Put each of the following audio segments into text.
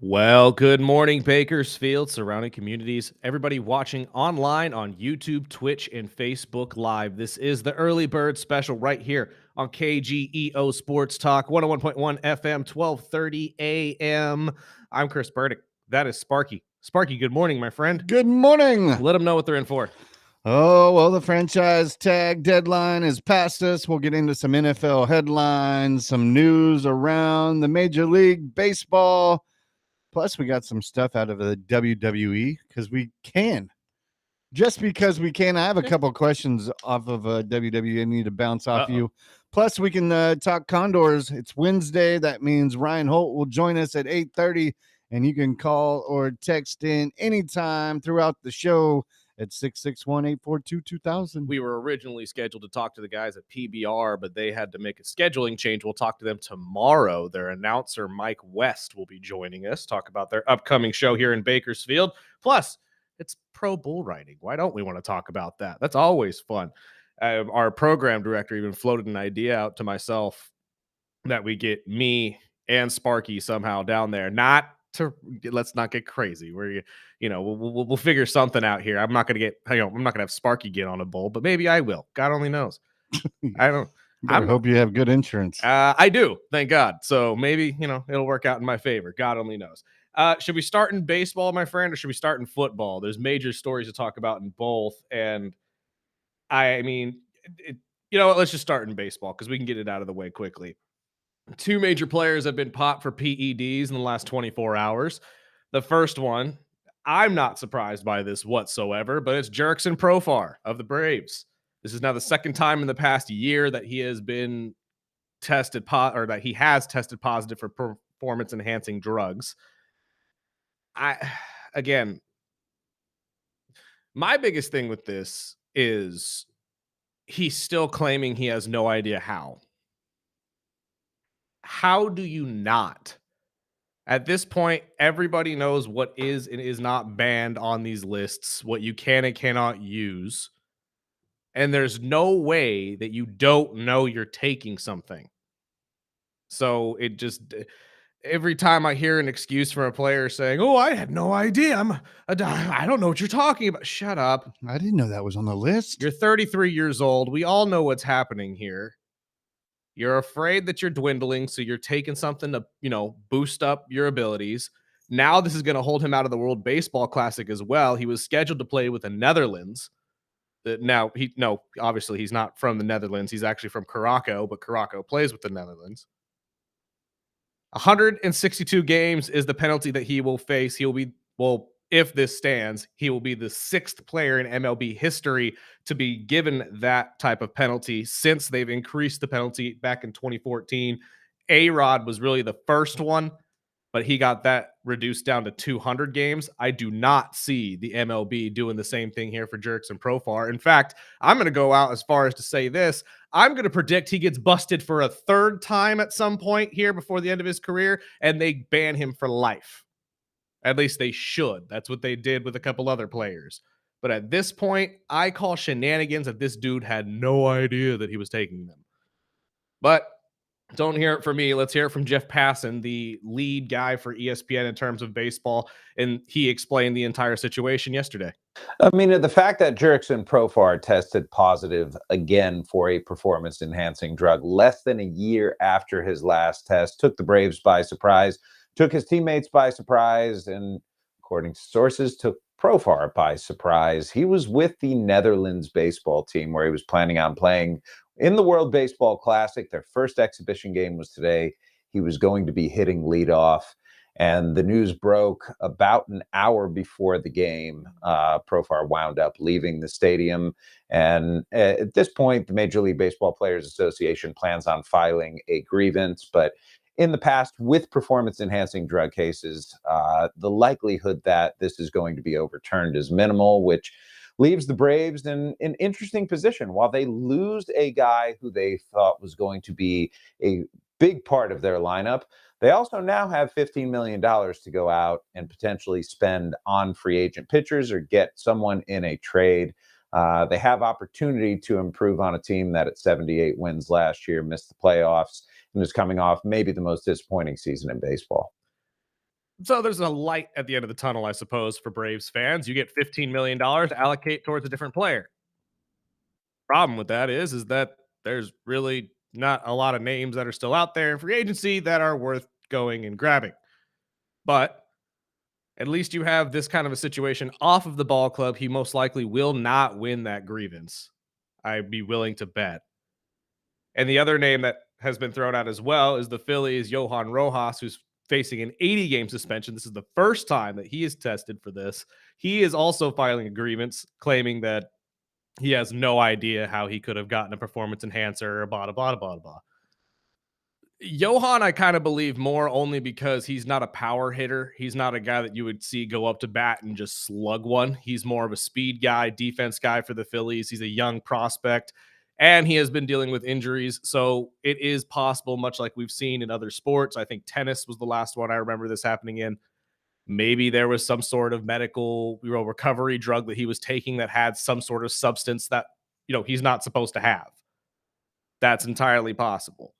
Well, good morning, Bakersfield, surrounding communities, everybody watching online on YouTube, Twitch, and Facebook Live. This is the Early Bird Special right here on KGEO Sports Talk, 101.1 FM, 1230 AM. I'm Chris Burdick. That is Sparky. Sparky, good morning, my friend. Good morning. Let them know what they're in for. Oh, well, the franchise tag deadline is past us. We'll get into some NFL headlines, some news around the Major League Baseball. Plus, we got some stuff out of the WWE because we can. Just because we can. I have a couple questions off of WWE I need to bounce off you. Plus, we can talk Condors. It's Wednesday. That means Ryan Holt will join us at 8:30, and you can call or text in anytime throughout the show at 661-842-2000. We were originally scheduled to talk to the guys at PBR, but they had to make a scheduling change. We'll talk to them tomorrow. Their announcer, Mike West, will be joining us, talk about their upcoming show here in Bakersfield. Plus, it's pro bull riding. Why don't we want to talk about that? That's always fun. Our program director even floated an idea out to myself that we get me and Sparky somehow down there. Let's not get crazy. We'll figure something out here. I'm not gonna have Sparky get on a bull, but maybe I will. God only knows. I hope you have good insurance. I do, thank God. So maybe it'll work out in my favor. God only knows. Should we start in baseball, my friend, or should we start in football? There's major stories to talk about in both, and I mean, let's just start in baseball because we can get it out of the way quickly. Two major players have been popped for PEDs in the last 24 hours. The first one, I'm not surprised by this whatsoever, but it's Jurickson Profar of the Braves. This is now the second time in the past year that he has been tested positive for performance-enhancing drugs. My biggest thing with this is he's still claiming he has no idea how. How do you not? At this point, everybody knows what is and is not banned on these lists, what you can and cannot use. And there's no way that you don't know you're taking something. So every time I hear an excuse from a player saying, "Oh, I had no idea. I don't know what you're talking about." Shut up. I didn't know that was on the list. You're 33 years old. We all know what's happening here. You're afraid that you're dwindling, so you're taking something to, boost up your abilities. Now this is going to hold him out of the World Baseball Classic as well. He was scheduled to play with the Netherlands. Obviously he's not from the Netherlands. He's actually from Curaçao, but Curaçao plays with the Netherlands. 162 games is the penalty that he will face. If this stands, he will be the sixth player in MLB history to be given that type of penalty since they've increased the penalty back in 2014. A-Rod was really the first one, but he got that reduced down to 200 games. I do not see the MLB doing the same thing here for Jurickson Profar. In fact, I'm going to go out as far as to say this. I'm going to predict he gets busted for a third time at some point here before the end of his career, and they ban him for life. At least they should. That's what they did with a couple other players. But at this point, I call shenanigans that this dude had no idea that he was taking them. But don't hear it from me. Let's hear it from Jeff Passan, the lead guy for ESPN in terms of baseball, and he explained the entire situation yesterday. I mean, the fact that Jurickson Profar tested positive again for a performance-enhancing drug less than a year after his last test took the Braves by surprise, took his teammates by surprise, and according to sources, took Profar by surprise. He was with the Netherlands baseball team where he was planning on playing in the World Baseball Classic. Their first exhibition game was today. He was going to be hitting leadoff, and the news broke about an hour before the game. Profar wound up leaving the stadium, and at this point, the Major League Baseball Players Association plans on filing a grievance, but in the past, with performance-enhancing drug cases, the likelihood that this is going to be overturned is minimal, which leaves the Braves in an interesting position. While they lose a guy who they thought was going to be a big part of their lineup, they also now have $15 million to go out and potentially spend on free agent pitchers or get someone in a trade. They have opportunity to improve on a team that at 78 wins last year missed the playoffs and is coming off maybe the most disappointing season in baseball. So there's a light at the end of the tunnel, I suppose, for Braves fans. You get $15 million to allocate towards a different player. Problem with that is that there's really not a lot of names that are still out there in free agency that are worth going and grabbing. But at least you have this kind of a situation off of the ball club. He most likely will not win that grievance. I'd be willing to bet. And the other name that has been thrown out as well is the Phillies' Johan Rojas, who's facing an 80-game suspension. This is the first time that he is tested for this. He is also filing a grievance, claiming that he has no idea how he could have gotten a performance enhancer, blah, blah, blah, blah. Johan, I kind of believe more only because he's not a power hitter. He's not a guy that you would see go up to bat and just slug one. He's more of a speed guy, defense guy for the Phillies. He's a young prospect, and he has been dealing with injuries. So it is possible, much like we've seen in other sports. I think tennis was the last one I remember this happening in. Maybe there was some sort of medical recovery drug that he was taking that had some sort of substance that he's not supposed to have. That's entirely possible.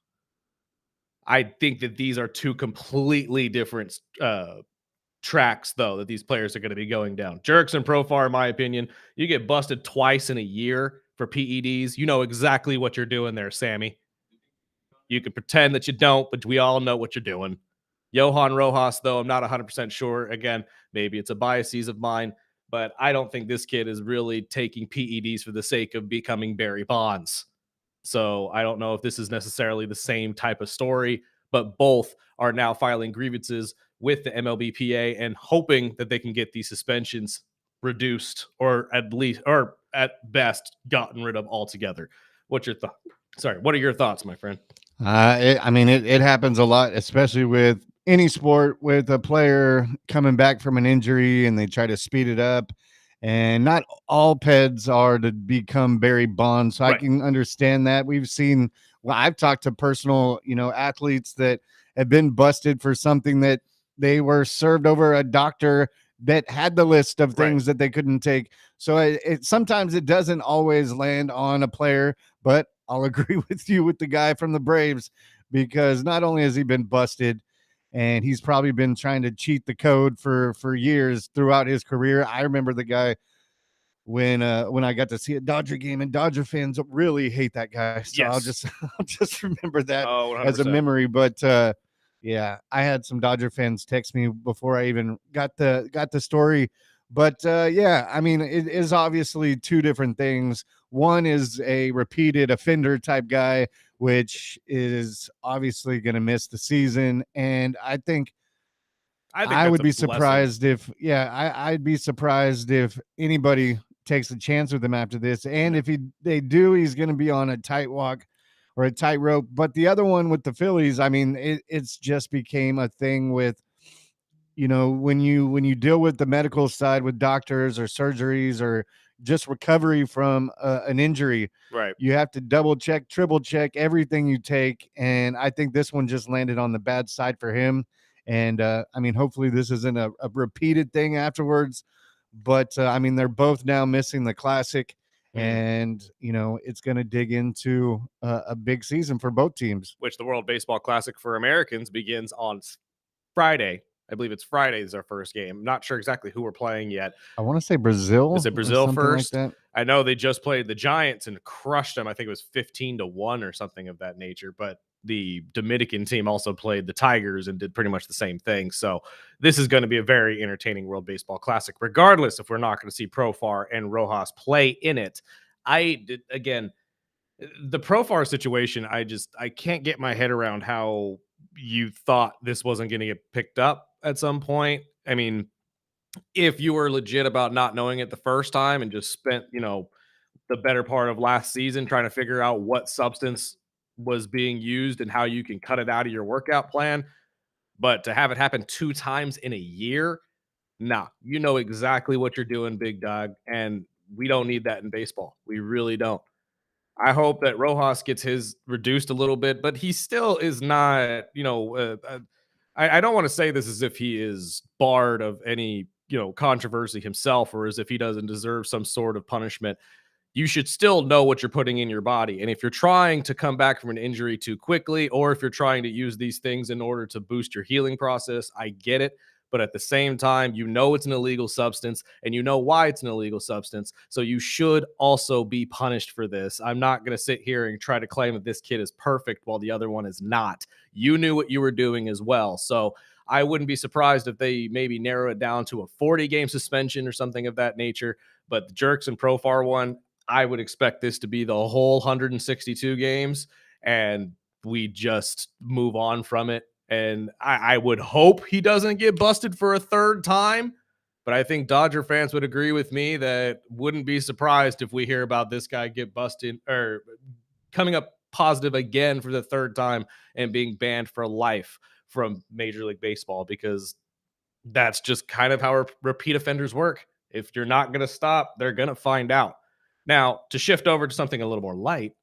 I think that these are two completely different tracks, though, that these players are going to be going down. Jurickson Profar, in my opinion, you get busted twice in a year for PEDs. You know exactly what you're doing there, Sammy. You can pretend that you don't, but we all know what you're doing. Johan Rojas, though, I'm not 100% sure. Again, maybe it's a biases of mine, but I don't think this kid is really taking PEDs for the sake of becoming Barry Bonds. So I don't know if this is necessarily the same type of story, but both are now filing grievances with the MLBPA and hoping that they can get these suspensions reduced or at best gotten rid of altogether. What's your thought? Sorry, what are your thoughts, my friend? It happens a lot, especially with any sport with a player coming back from an injury and they try to speed it up. And not all PEDs are to become Barry Bonds. So Right. I can understand that. I've talked to personal, athletes that have been busted for something that they were served over a doctor that had the list of things that they couldn't take. So sometimes it doesn't always land on a player, but I'll agree with you with the guy from the Braves, because not only has he been busted, and he's probably been trying to cheat the code for years throughout his career. I remember the guy when I got to see a Dodger game, and Dodger fans really hate that guy. So Yes. I'll just remember that 100%. as a memory. But yeah, I had some Dodger fans text me before I even got the story. But yeah, I mean, it is obviously two different things. One is a repeated offender type guy, which is obviously going to miss the season. And I think I would be surprised I'd be surprised if anybody takes a chance with him after this. And if they do, he's going to be on a tightrope. But the other one with the Phillies, I mean, it's just became a thing with, when you deal with the medical side with doctors or surgeries or just recovery from an injury, Right. you have to double check, triple check everything you take. And I think this one just landed on the bad side for him. And hopefully this isn't a repeated thing afterwards. But they're both now missing the Classic, and it's going to dig into a big season for both teams. Which the World Baseball Classic for Americans begins on Friday. I believe it's Friday is our first game. I'm not sure exactly who we're playing yet. I want to say Brazil. Is it Brazil first? Like that? I know they just played the Giants and crushed them. I think it was 15-1 or something of that nature. But the Dominican team also played the Tigers and did pretty much the same thing. So this is going to be a very entertaining World Baseball Classic, regardless if we're not going to see Profar and Rojas play in it. Again, the Profar situation, I can't get my head around how you thought this wasn't going to get picked up at some point. I mean, if you were legit about not knowing it the first time and just spent, the better part of last season trying to figure out what substance was being used and how you can cut it out of your workout plan, but to have it happen 2 times in a year, nah, you know exactly what you're doing, big dog, and we don't need that in baseball. We really don't. I hope that Rojas gets his reduced a little bit, but he still is not, I don't want to say this as if he is barred of any, controversy himself or as if he doesn't deserve some sort of punishment. You should still know what you're putting in your body. And if you're trying to come back from an injury too quickly, or if you're trying to use these things in order to boost your healing process, I get it. but at the same time, you know it's an illegal substance and you know why it's an illegal substance. So you should also be punished for this. I'm not going to sit here and try to claim that this kid is perfect while the other one is not. You knew what you were doing as well. So I wouldn't be surprised if they maybe narrow it down to a 40-game suspension or something of that nature. But the Jurickson Profar one, I would expect this to be the whole 162 games, and we just move on from it. And I would hope he doesn't get busted for a third time. But I think Dodger fans would agree with me that wouldn't be surprised if we hear about this guy get busted or coming up positive again for the third time and being banned for life from Major League Baseball, because that's just kind of how repeat offenders work. If you're not going to stop, they're going to find out. Now, to shift over to something a little more light,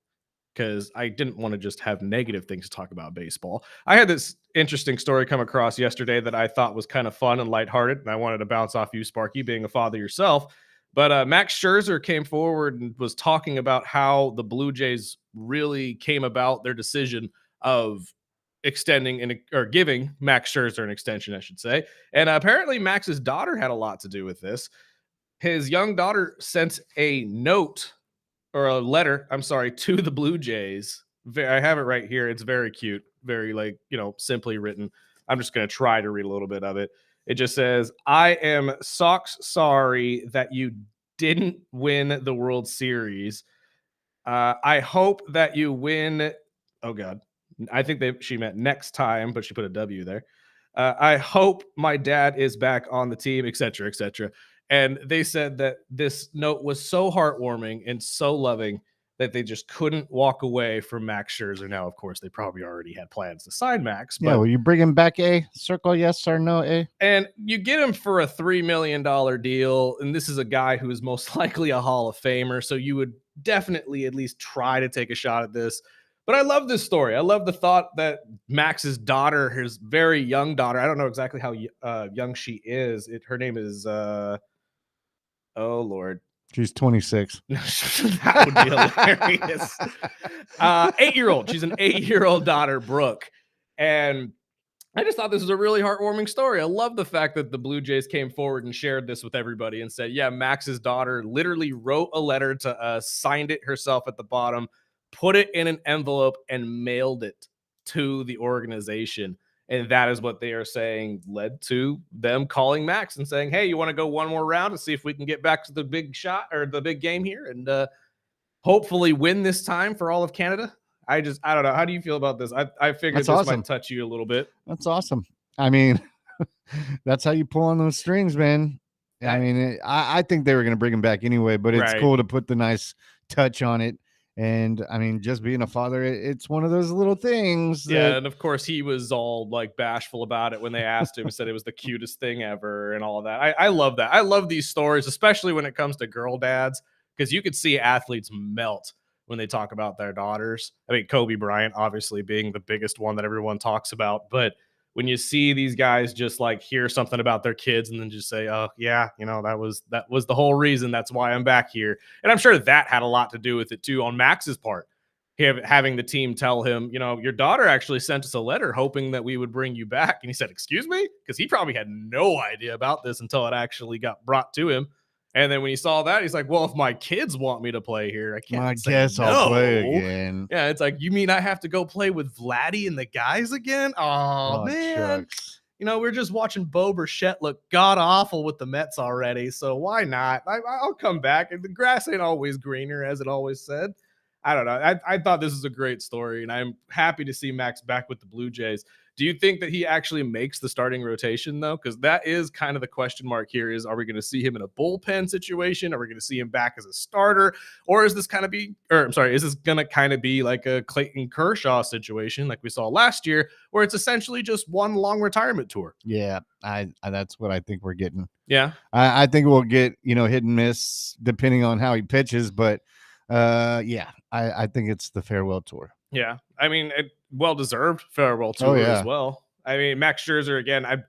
because I didn't want to just have negative things to talk about baseball. I had this interesting story come across yesterday that I thought was kind of fun and lighthearted, and I wanted to bounce off you, Sparky, being a father yourself. But Max Scherzer came forward and was talking about how the Blue Jays really came about their decision of extending or giving Max Scherzer an extension, I should say. And apparently Max's daughter had a lot to do with this. His young daughter sent a note or a letter, I'm sorry, to the Blue Jays. I have it right here. It's very cute, very simply written. I'm just going to try to read a little bit of it. It just says, "I am sorry that you didn't win the World Series. I hope that you win." Oh God, I think she meant next time, but she put a W there. "I hope my dad is back on the team," etc., etc. And they said that this note was so heartwarming and so loving that they just couldn't walk away from Max Scherzer. Now, of course, they probably already had plans to sign Max. Yeah, will you bring him back, A? Circle yes or no, A? And you get him for a $3 million deal. And this is a guy who is most likely a Hall of Famer. So you would definitely at least try to take a shot at this. But I love this story. I love the thought that Max's daughter, his very young daughter, I don't know exactly how young she is. Her name is, oh, Lord. She's 26. That would be hilarious. 8-year-old. She's an 8-year-old daughter, Brooke. And I just thought this was a really heartwarming story. I love the fact that the Blue Jays came forward and shared this with everybody and said, yeah, Max's daughter literally wrote a letter to us, signed it herself at the bottom, put it in an envelope, and mailed it to the organization. And that is what they are saying led to them calling Max and saying, hey, you want to go one more round and see if we can get back to the big shot or the big game here and hopefully win this time for all of Canada? I don't know. How do you feel about this? I figured this might touch you a little bit. That's awesome. I mean, that's how you pull on those strings, man. I mean, I think they were going to bring him back anyway, but it's cool to put the nice touch on it. And I mean, just being a father, it's one of those little things. Yeah. And of course, he was all like bashful about it when they asked him and said it was the cutest thing ever and all of that. I love that. I love these stories, especially when it comes to girl dads, because you could see athletes melt when they talk about their daughters. I mean, Kobe Bryant, obviously being the biggest one that everyone talks about. But when you see these guys just like hear something about their kids and then just say, oh, yeah, that was the whole reason. That's why I'm back here. And I'm sure that had a lot to do with it, too, on Max's part. Having the team tell him, your daughter actually sent us a letter hoping that we would bring you back. And he said, excuse me? Because he probably had no idea about this until it actually got brought to him. And then when he saw that, he's like, well, if my kids want me to play here, I can't. I guess I'll play again. Yeah, it's like, you mean I have to go play with Vladdy and the guys again? Oh man. Shucks. We're just watching Bo Bichette look god-awful with the Mets already, so why not? I'll come back. And the grass ain't always greener, as it always said. I don't know. I thought this was a great story, and I'm happy to see Max back with the Blue Jays. Do you think that he actually makes the starting rotation, though? Because that is kind of the question mark here is, are we going to see him in a bullpen situation? Are we going to see him back as a starter? Or is this is this going to kind of be like a Clayton Kershaw situation like we saw last year, where it's essentially just one long retirement tour? Yeah, I that's what I think we're getting. Yeah. I think we'll get, hit and miss depending on how he pitches, but yeah, I think it's the farewell tour. Yeah, I mean, well-deserved farewell tour as well. I mean, Max Scherzer, again, I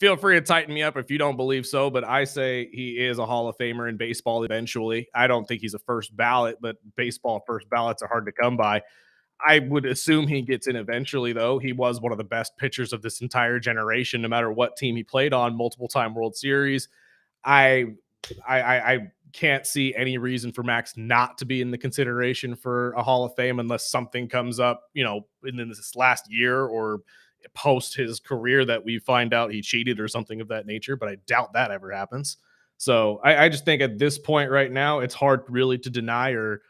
feel free to tighten me up if you don't believe so, but I say he is a Hall of Famer in baseball eventually. I don't think he's a first ballot, but baseball first ballots are hard to come by. I would assume he gets in eventually, though. He was one of the best pitchers of this entire generation, no matter what team he played on, multiple time World Series. I I can't see any reason for Max not to be in the consideration for a Hall of Fame unless something comes up, in this last year or post his career that we find out he cheated or something of that nature. But I doubt that ever happens. So I just think at this point right now, it's hard really to deny or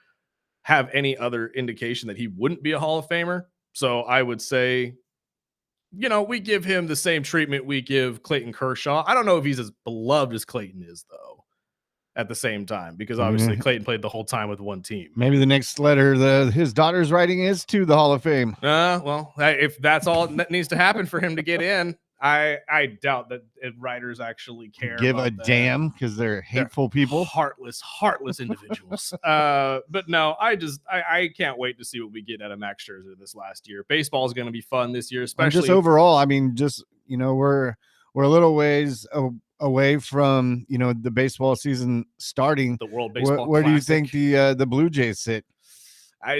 have any other indication that he wouldn't be a Hall of Famer. So I would say, we give him the same treatment we give Clayton Kershaw. I don't know if he's as beloved as Clayton is, though, at the same time, because obviously Clayton played the whole time with one team. Maybe the next letter his daughter's writing is to the Hall of Fame. Well, if that's all that needs to happen for him to get in, I doubt that writers actually care. Give about a that. damn because they're hateful people. Heartless individuals. But no, I can't wait to see what we get out of Max Scherzer this last year. Baseball is going to be fun this year, especially and just overall. I mean, we're a little ways away from the baseball season starting. The World Baseball Where do you Classic. think the Blue Jays sit?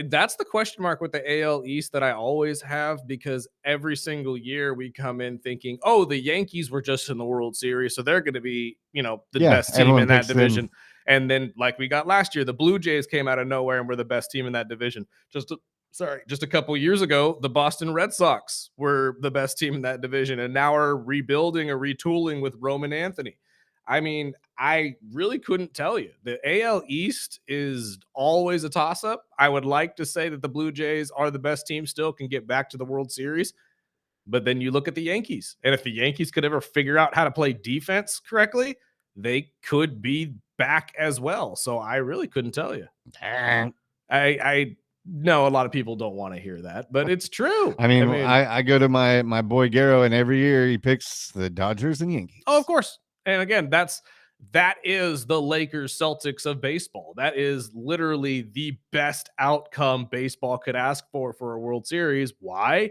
That's the question mark with the AL East that I always have, because every single year we come in thinking, oh, the Yankees were just in the World Series, so they're going to be, the best team in that division. And then, like we got last year, the Blue Jays came out of nowhere and were the best team in that division. Just a couple years ago, the Boston Red Sox were the best team in that division, and now are rebuilding or retooling with Roman Anthony. I mean, I really couldn't tell you. The AL East is always a toss-up. I would like to say that the Blue Jays are the best team still, can get back to the World Series. But then you look at the Yankees, and if the Yankees could ever figure out how to play defense correctly, they could be back as well. So I really couldn't tell you. I know a lot of people don't want to hear that, but it's true. I mean, I go to my boy Garrow, and every year he picks the Dodgers and Yankees. Oh, of course. And again, that is the Lakers Celtics of baseball. That is literally the best outcome baseball could ask for a World Series. Why?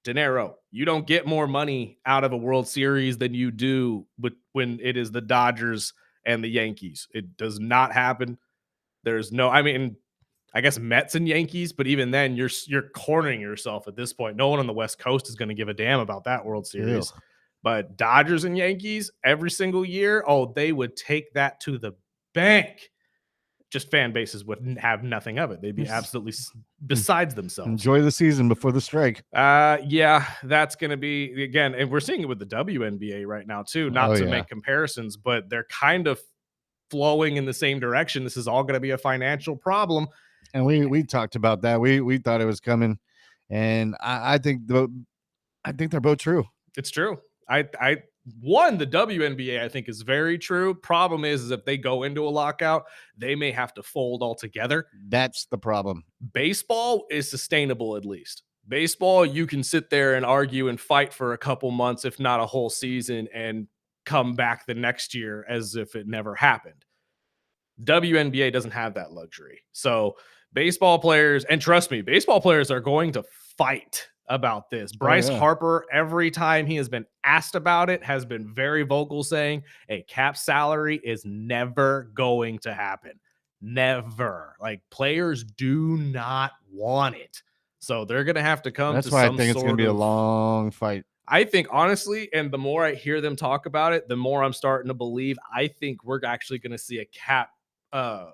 Dinero. You don't get more money out of a World Series than you do when it is the Dodgers and the Yankees. It does not happen. There's no, I guess Mets and Yankees, but even then you're cornering yourself at this point. No one on the West Coast is going to give a damn about that World Series. Ew. But Dodgers and Yankees every single year, they would take that to the bank. Just fan bases would have nothing of it. They'd be absolutely besides themselves. Enjoy the season before the strike. Yeah, that's going to be, again, and we're seeing it with the WNBA right now too, not to make comparisons, but they're kind of flowing in the same direction. This is all going to be a financial problem. And we talked about that. We thought it was coming. And I think they're both true. It's true. The WNBA, I think, is very true. Problem is if they go into a lockout, they may have to fold altogether. That's the problem. Baseball is sustainable, at least. Baseball, you can sit there and argue and fight for a couple months, if not a whole season, and come back the next year as if it never happened. WNBA doesn't have that luxury. So baseball players, and trust me, baseball players are going to fight about this. Bryce Harper, every time he has been asked about it, has been very vocal, saying a cap salary is never going to happen. Never. Like, players do not want it. So they're going to have to come That's to why some I think it's going to be a long fight. I think, honestly, and the more I hear them talk about it, the more I'm starting to believe, I think we're actually going to see a cap, not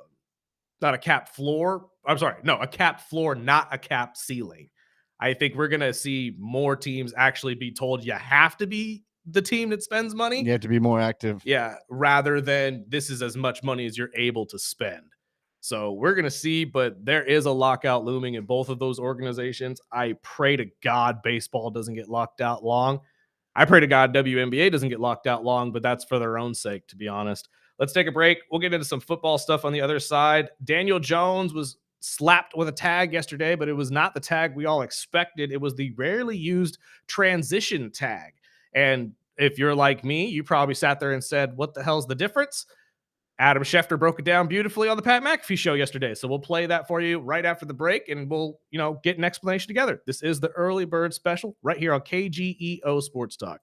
a cap floor. I'm sorry. No, a cap floor, not a cap ceiling. I think we're going to see more teams actually be told you have to be the team that spends money. You have to be more active. Yeah, rather than this is as much money as you're able to spend. So we're going to see, but there is a lockout looming in both of those organizations. I pray to God baseball doesn't get locked out long. I pray to God WNBA doesn't get locked out long, but that's for their own sake, to be honest. Let's take a break. We'll get into some football stuff on the other side. Daniel Jones was slapped with a tag yesterday, but it was not the tag we all expected. It was the rarely used transition tag. And if you're like me, you probably sat there and said, what the hell's the difference? Adam Schefter broke it down beautifully on the Pat McAfee show yesterday. So we'll play that for you right after the break, and we'll, get an explanation together. This is the Early Bird Special right here on KGEO Sports Talk.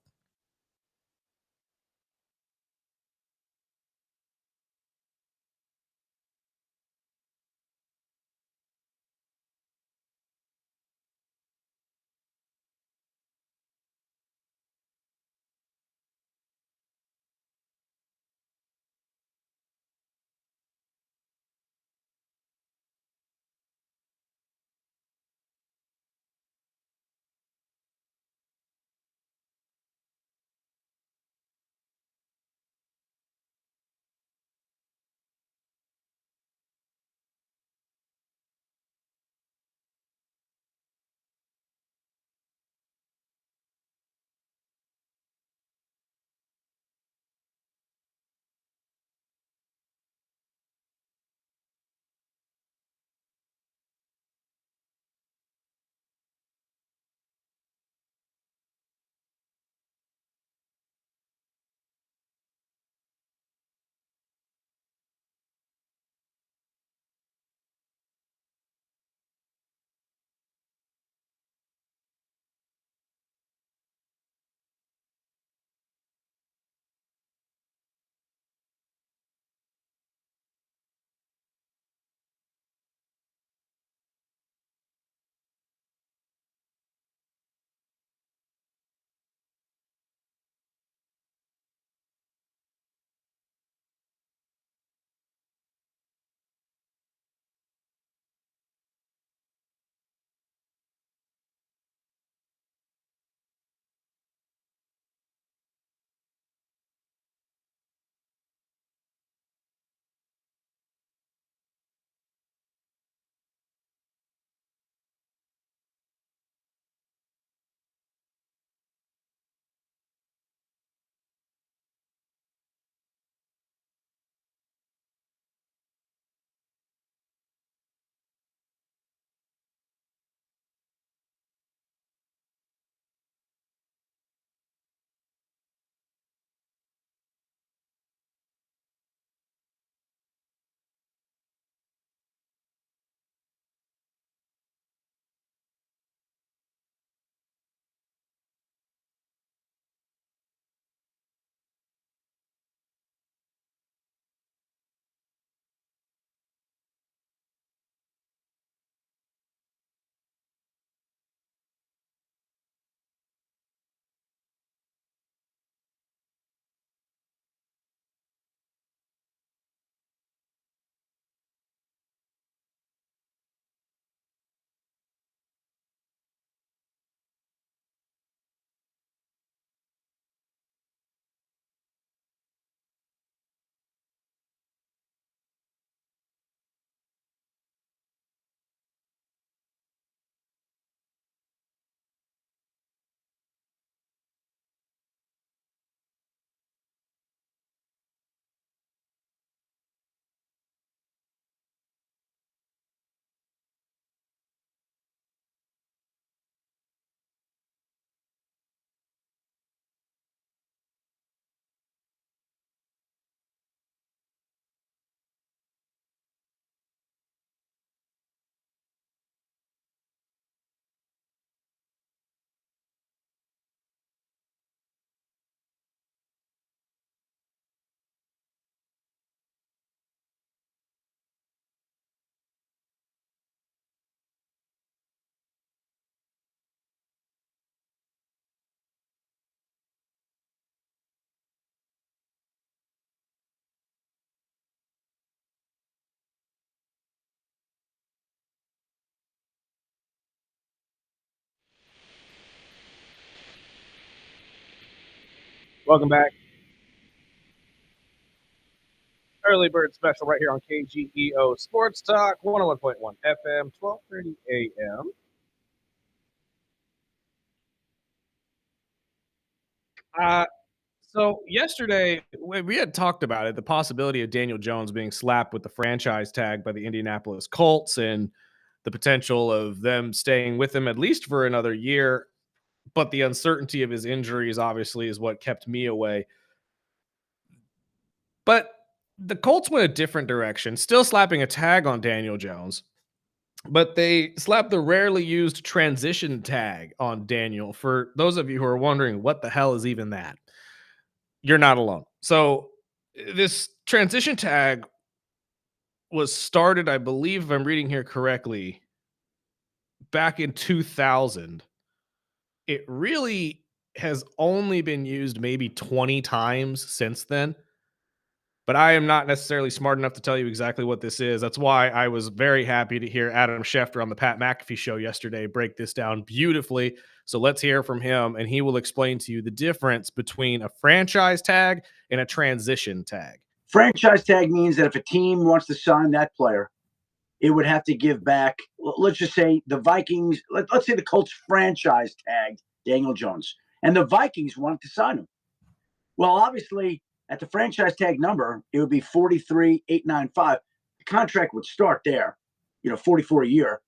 Welcome back. Early bird special right here on KGEO Sports Talk, 101.1 FM, 12:30 a.m. So yesterday we had talked about it, the possibility of Daniel Jones being slapped with the franchise tag by the Indianapolis Colts and the potential of them staying with him at least for another year. But the uncertainty of his injuries obviously is what kept me away. But the Colts went a different direction, still slapping a tag on Daniel Jones, but they slapped the rarely used transition tag on Daniel. For those of you who are wondering what the hell is even that, you're not alone. So this transition tag was started, I believe, if I'm reading here correctly, back in 2000. It really has only been used maybe 20 times since then. But I am not necessarily smart enough to tell you exactly what this is. That's why I was very happy to hear Adam Schefter on the Pat McAfee show yesterday break this down beautifully. So let's hear from him, and he will explain to you the difference between a franchise tag and a transition tag. Franchise tag means that if a team wants to sign that player, it would have to give back. Let's just say the Vikings, let's say the Colts franchise tagged Daniel Jones, and the Vikings wanted to sign him. Well, obviously, at the franchise tag number, it would be 43,895. The contract would start there, 44 a year.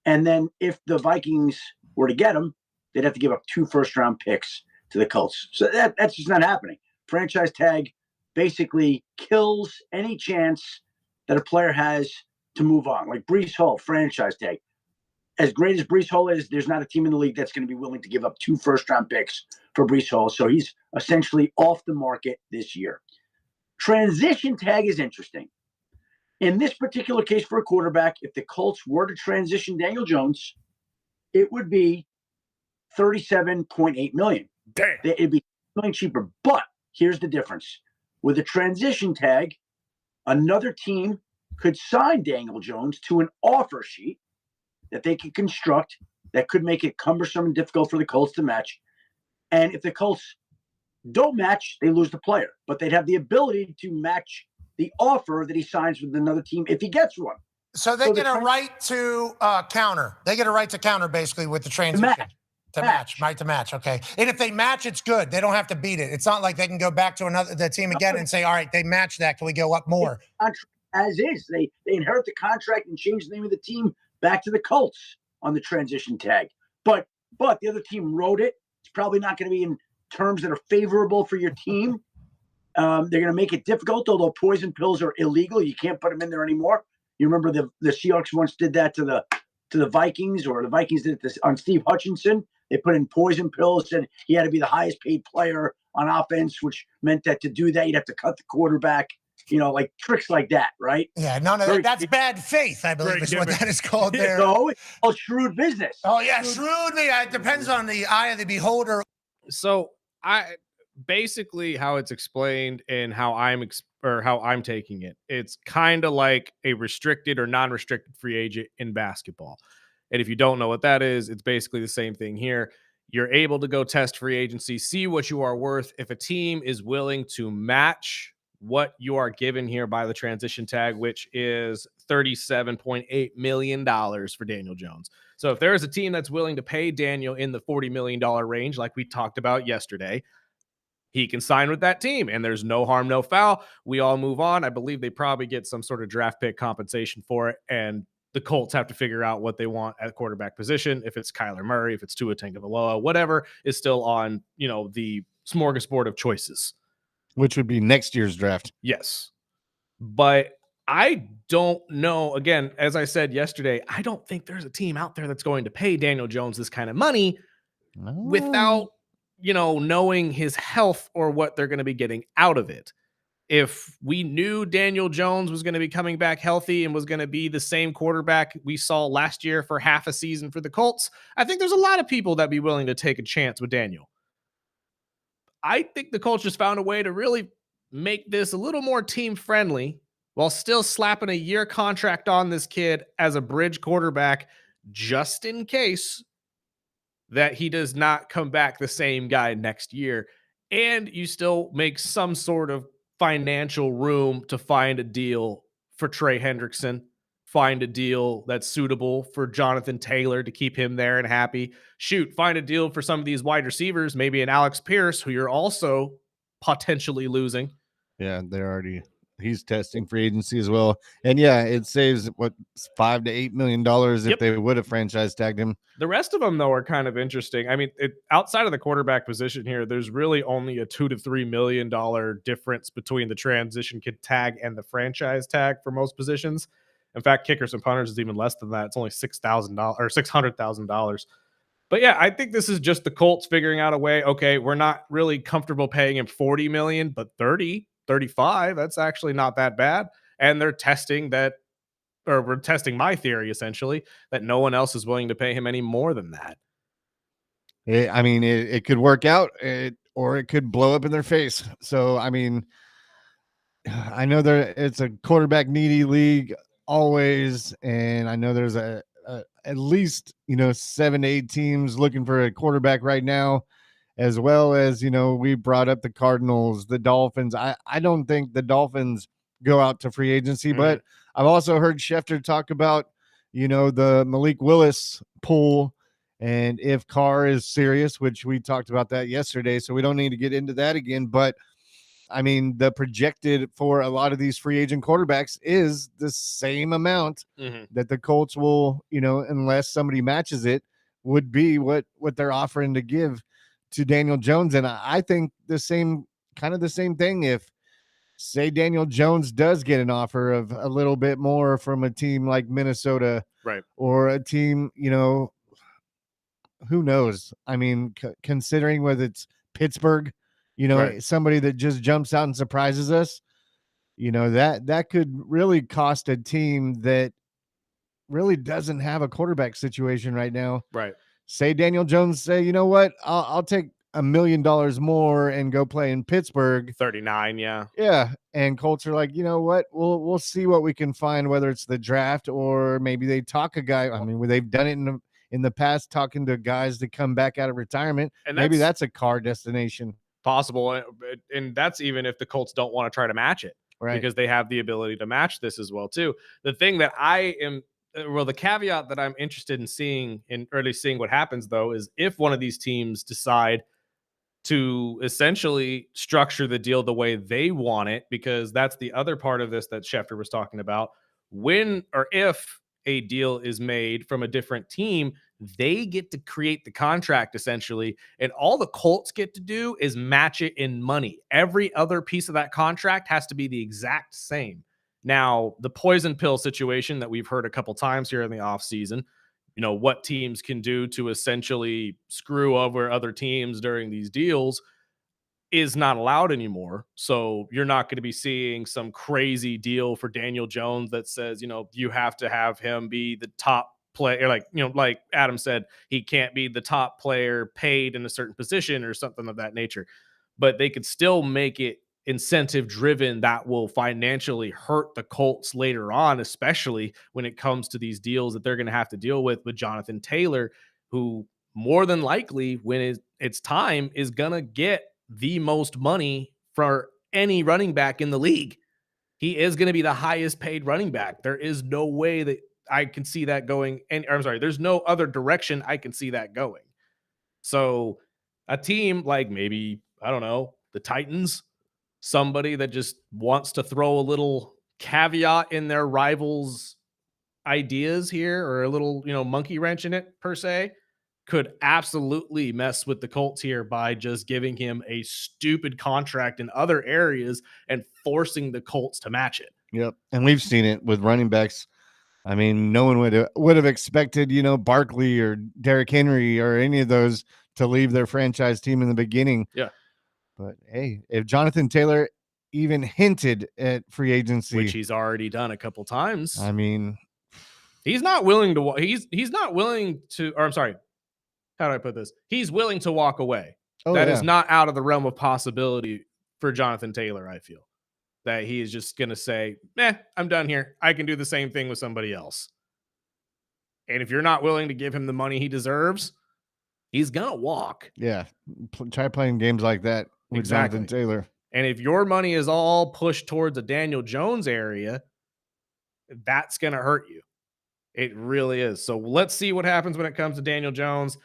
And then if the Vikings were to get him, they'd have to give up 2 first-round picks to the Colts. So that's just not happening. Franchise tag basically kills any chance that a player has to move on. Like Breece Hall, franchise tag. As great as Breece Hall is, there's not a team in the league that's going to be willing to give up 2 first-round picks for Breece Hall. So he's essentially off the market this year. Transition tag is interesting. In this particular case for a quarterback, if the Colts were to transition Daniel Jones, it would be $37.8 million. Damn. It'd be $1 million cheaper. But here's the difference. With a transition tag, another team could sign Daniel Jones to an offer sheet that they could construct that could make it cumbersome and difficult for the Colts to match. And if the Colts don't match, they lose the player. But they'd have the ability to match the offer that he signs with another team if he gets one. So they get a right to counter. They get a right to counter, basically, with the transition. To match. Right to match, okay. And if they match, it's good. They don't have to beat it. It's not like they can go back to the team again and say, all right, they matched that. Can we go up more? As is. They inherit the contract and change the name of the team back to the Colts on the transition tag. But the other team wrote it. It's probably not going to be in terms that are favorable for your team. They're going to make it difficult, although poison pills are illegal. You can't put them in there anymore. You remember the Seahawks once did that to the Vikings, or the Vikings did it on Steve Hutchinson. They put in poison pills, and he had to be the highest paid player on offense, which meant that to do that, you'd have to cut the quarterback, like tricks like that, right? Yeah, no, that's bad faith, I believe is what that is called there. So it's called shrewd business. Oh, yeah, shrewd. It depends on the eye of the beholder. So basically how it's explained and how I'm taking it, it's kind of like a restricted or non-restricted free agent in basketball. And if you don't know what that is, it's basically the same thing here. You're able to go test free agency, see what you are worth. If a team is willing to match what you are given here by the transition tag, which is $37.8 million for Daniel Jones. So if there is a team that's willing to pay Daniel in the $40 million range, like we talked about yesterday, he can sign with that team, and there's no harm, no foul. We all move on. I believe they probably get some sort of draft pick compensation for it, and the Colts have to figure out what they want at quarterback position. If it's Kyler Murray, if it's Tua Tagovailoa, whatever is still on, the smorgasbord of choices. Which would be next year's draft. Yes. But I don't know. Again, as I said yesterday, I don't think there's a team out there that's going to pay Daniel Jones this kind of money without, knowing his health or what they're going to be getting out of it. If we knew Daniel Jones was going to be coming back healthy and was going to be the same quarterback we saw last year for half a season for the Colts, I think there's a lot of people that'd be willing to take a chance with Daniel. I think the Colts just found a way to really make this a little more team friendly while still slapping a year contract on this kid as a bridge quarterback, just in case that he does not come back the same guy next year. and you still make some sort of financial room to find a deal for Trey Hendrickson, find a deal that's suitable for Jonathan Taylor to keep him there and happy. Shoot, find a deal for some of these wide receivers, maybe an Alex Pierce, who you're also potentially losing. Yeah, he's testing free agency as well. And yeah, it saves what $5 to $8 million if they would have franchise tagged him. The rest of them, though, are kind of interesting. I mean, outside of the quarterback position here, there's really only a $2 to $3 million difference between the transition kid tag and the franchise tag for most positions. In fact, kickers and punters is even less than that. It's only $6,000 or $600,000. But yeah, I think this is just the Colts figuring out a way. Okay, we're not really comfortable paying him $40 million, but 30, 35, that's actually not that bad. And they're testing that, or we're testing my theory essentially, that no one else is willing to pay him any more than that. It could work out, or it could blow up in their face. So, I mean, I know it's a quarterback needy league always, and I know there's at least 7 to 8 teams looking for a quarterback right now, as well as we brought up the Cardinals, the Dolphins. I don't think the Dolphins go out to free agency, but I've also heard Schefter talk about the Malik Willis pool, and if Carr is serious, which we talked about that yesterday, so we don't need to get into that again, but I mean, the projected for a lot of these free agent quarterbacks is the same amount that the Colts will, unless somebody matches it, would be what they're offering to give to Daniel Jones. And I think the same thing if, say, Daniel Jones does get an offer of a little bit more from a team like Minnesota, right, or a team, who knows? I mean, considering whether it's Pittsburgh, right, somebody that just jumps out and surprises us, that could really cost a team that really doesn't have a quarterback situation right now. right. Say Daniel Jones say, you know what, I'll take $1 million more and go play in Pittsburgh. 39, yeah. Yeah. And Colts are like, you know what, we'll see what we can find, whether it's the draft or maybe they talk a guy. I mean, they've done it in the past, talking to guys to come back out of retirement. And maybe that's a car destination. Possible. And that's even if the Colts don't want to try to match it, right? Because they have the ability to match this as well, too. The thing that the caveat that I'm interested in seeing, or at least seeing what happens, though, is if one of these teams decide to essentially structure the deal the way they want it, because that's the other part of this that Schefter was talking about. When or if a deal is made from a different team, they get to create the contract essentially, and all the Colts get to do is match it in money. Every other piece of that contract has to be the exact same. Now, the poison pill situation that we've heard a couple times here in the offseason, what teams can do to essentially screw over other teams during these deals, is not allowed anymore. So you're not going to be seeing some crazy deal for Daniel Jones that says, you have to have him be the top player. Like Adam said, he can't be the top player paid in a certain position or something of that nature. But they could still make it incentive driven that will financially hurt the Colts later on, especially when it comes to these deals that they're going to have to deal with Jonathan Taylor, who more than likely, when it's time, is going to get the most money for any running back in the league. He is going to be the highest paid running back. There is no way that I can see that going. There's no other direction I can see that going. So a team like maybe, I don't know, the Titans, somebody that just wants to throw a little caveat in their rivals' ideas here, or a little, monkey wrench in it per se, could absolutely mess with the Colts here by just giving him a stupid contract in other areas and forcing the Colts to match it. Yep. And we've seen it with running backs. I mean, no one would have expected, Barkley or Derrick Henry or any of those to leave their franchise team in the beginning. Yeah. But hey, if Jonathan Taylor even hinted at free agency, which he's already done a couple times, I mean, he's not willing to, he's not willing to, or I'm sorry, how do I put this? He's willing to walk away. That is not out of the realm of possibility for Jonathan Taylor. I feel that he is just going to say, I'm done here. I can do the same thing with somebody else. And if you're not willing to give him the money he deserves, he's going to walk. Yeah. Try playing games like that. with Exactly. Jonathan Taylor. And if your money is all pushed towards a Daniel Jones area, that's going to hurt you. It really is. So let's see what happens when it comes to Daniel Jones.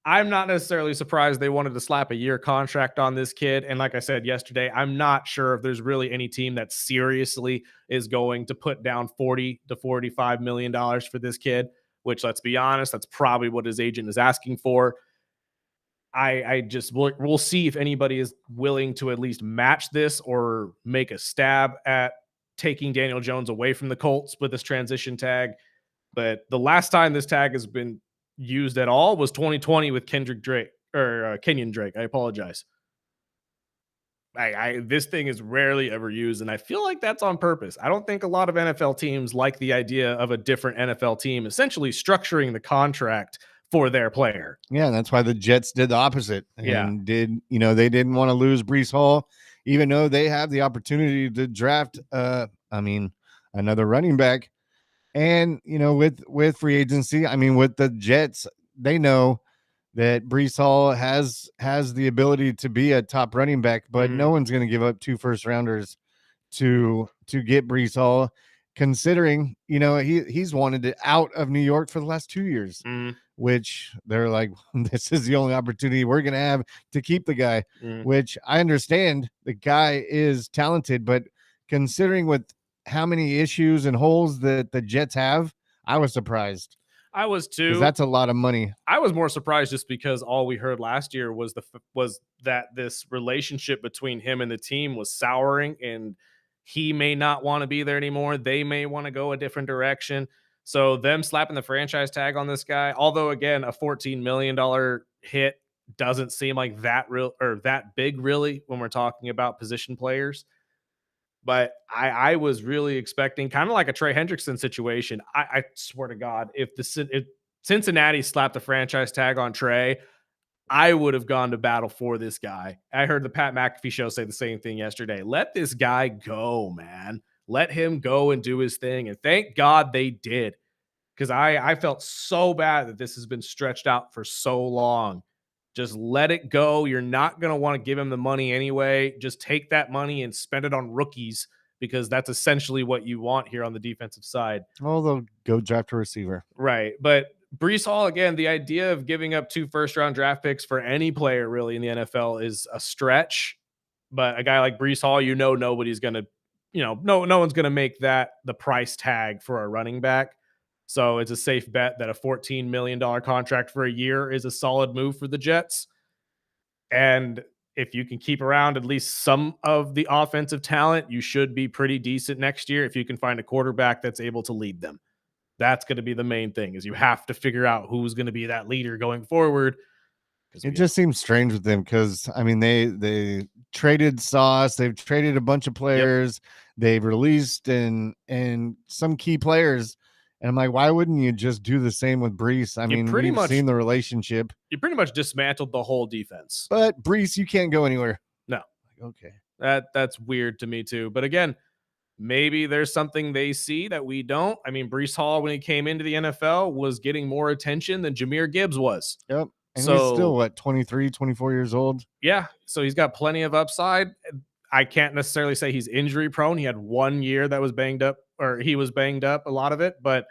I'm not necessarily surprised they wanted to slap a year contract on this kid. And like I said yesterday, I'm not sure if there's really any team that seriously is going to put down $40 to $45 million for this kid, which, let's be honest, that's probably what his agent is asking for. I just we'll see if anybody is willing to at least match this or make a stab at taking Daniel Jones away from the Colts with this transition tag. But the last time this tag has been used at all was 2020 with Kenyon Drake. I apologize. This thing is rarely ever used, and I feel like that's on purpose. I don't think a lot of NFL teams like the idea of a different NFL team essentially structuring the contract for their player. Yeah, that's why the Jets did the opposite. Yeah. And they didn't want to lose Breece Hall, even though they have the opportunity to draft another running back. And with free agency, with the Jets, they know that Breece Hall has the ability to be a top running back, but no one's going to give up 2 first-rounders to get Breece Hall, considering he's wanted it out of New York for the last 2 years. Which they're like, this is the only opportunity we're going to have to keep the guy, which I understand the guy is talented, but considering with how many issues and holes that the Jets have, I was surprised. I was too. Because that's a lot of money. I was more surprised just because all we heard last year was that this relationship between him and the team was souring, and he may not want to be there anymore. They may want to go a different direction. So them slapping the franchise tag on this guy, although again, a $14 million hit doesn't seem like that big really when we're talking about position players. But I was really expecting kind of like a Trey Hendrickson situation. I swear to God, if Cincinnati slapped the franchise tag on Trey, I would have gone to battle for this guy. I heard the Pat McAfee show say the same thing yesterday. Let this guy go, man. Let him go and do his thing. And thank God they did, because I felt so bad that this has been stretched out for so long. Just let it go. You're not going to want to give him the money anyway. Just take that money and spend it on rookies, because that's essentially what you want here on the defensive side. Oh, they'll go draft a receiver. Right. But Breece Hall, again, the idea of giving up 2 first-round draft picks for any player really in the NFL is a stretch. But a guy like Breece Hall, nobody's going to, no one's going to make that the price tag for a running back. So it's a safe bet that a $14 million contract for a year is a solid move for the Jets. And if you can keep around at least some of the offensive talent, you should be pretty decent next year if you can find a quarterback that's able to lead them. That's going to be the main thing, is you have to figure out who's going to be that leader going forward. It just seems strange with them because, they traded Sauce. They've traded a bunch of players. Yep. They've released and some key players. And I'm like, why wouldn't you just do the same with Breece? We've seen the relationship. You pretty much dismantled the whole defense. But Breece, you can't go anywhere. No. Okay. That's weird to me too. But again, maybe there's something they see that we don't. Breece Hall, when he came into the NFL, was getting more attention than Jahmyr Gibbs was. Yep. And he's still, 23, 24 years old? Yeah. So he's got plenty of upside. I can't necessarily say he's injury prone. He had 1 year that was banged up, or he was banged up, a lot of it. But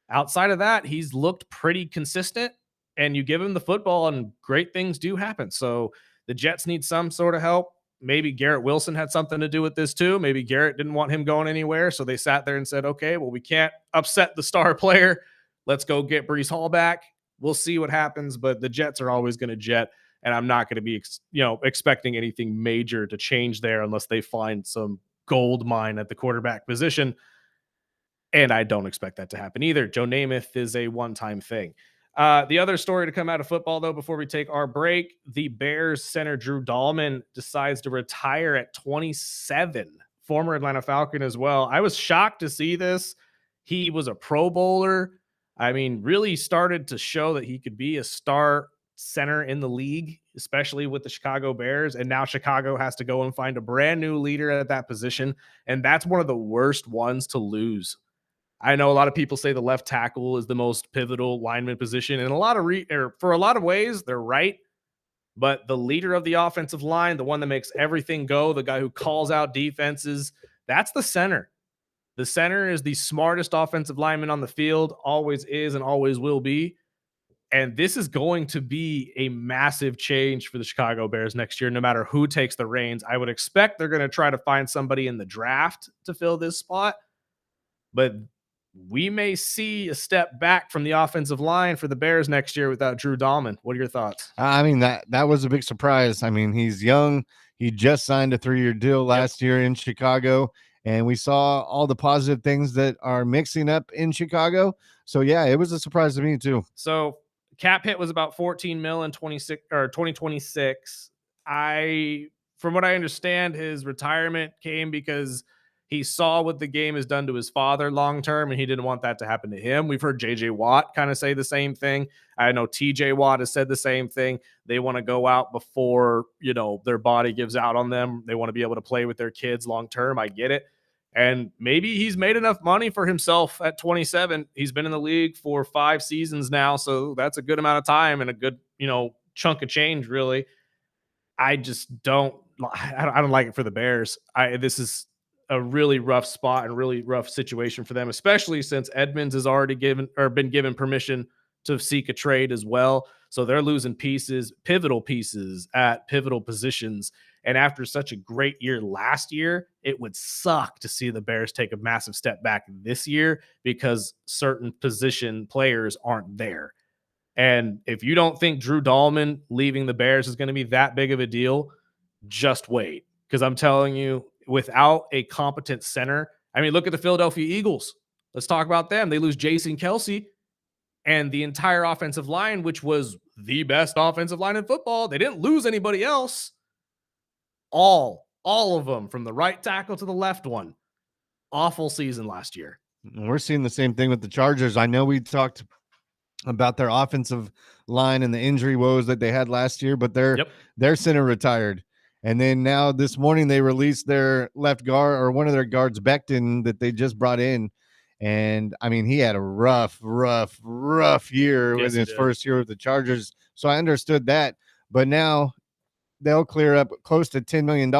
outside of that, he's looked pretty consistent, and you give him the football and great things do happen. So the Jets need some sort of help. Maybe Garrett Wilson had something to do with this too. Maybe Garrett didn't want him going anywhere. So they sat there and said, okay, well, we can't upset the star player. Let's go get Breece Hall back. We'll see what happens, but the Jets are always going to jet, and I'm not going to be, expecting anything major to change there unless they find some gold mine at the quarterback position. And I don't expect that to happen either. Joe Namath is a one-time thing. The other story to come out of football, though, before we take our break, the Bears center Drew Dalman decides to retire at 27. Former Atlanta Falcon as well. I was shocked to see this. He was a Pro Bowler. Really started to show that he could be a star center in the league, especially with the Chicago Bears. And now Chicago has to go and find a brand new leader at that position. And that's one of the worst ones to lose. I know a lot of people say the left tackle is the most pivotal lineman position, and for a lot of ways, they're right. But the leader of the offensive line, the one that makes everything go, the guy who calls out defenses, that's the center. The center is the smartest offensive lineman on the field, always is and always will be. And this is going to be a massive change for the Chicago Bears next year, no matter who takes the reins. I would expect they're going to try to find somebody in the draft to fill this spot, but we may see a step back from the offensive line for the Bears next year without Drew Dalman. What are your thoughts? I mean, that was a big surprise. I mean, he's young. He just signed a 3-year deal last year in Chicago, and we saw all the positive things that are mixing up in Chicago. So yeah, it was a surprise to me too. So cap hit was about 14 mil in 26 or 2026. From what I understand, his retirement came because he saw what the game has done to his father long term, and he didn't want that to happen to him. We've heard JJ Watt kind of say the same thing. I know TJ Watt has said the same thing. They want to go out before, their body gives out on them. They want to be able to play with their kids long term. I get it. And maybe he's made enough money for himself at 27. He's been in the league for 5 seasons now, so that's a good amount of time and a good, chunk of change, really. I just I don't like it for the Bears. This is a really rough spot and really rough situation for them, especially since Edmonds has already been given permission to seek a trade as well. So they're losing pivotal pieces at pivotal positions. And after such a great year last year, it would suck to see the Bears take a massive step back this year because certain position players aren't there. And if you don't think Drew Dalman leaving the Bears is going to be that big of a deal, just wait. Because I'm telling you, without a competent center, I mean, look at the Philadelphia Eagles. Let's talk about them. They lose Jason Kelsey and the entire offensive line, which was the best offensive line in football. They didn't lose anybody else. All of them, from the right tackle to the left one. Awful season last year. We're seeing the same thing with the Chargers. I know we talked about their offensive line and the injury woes that they had last year, but their center retired. And then now this morning they released their left guard, or one of their guards, Becton, that they just brought in. And I mean, he had a rough year with his first year with the Chargers. So I understood that, but now they'll clear up close to $10 million.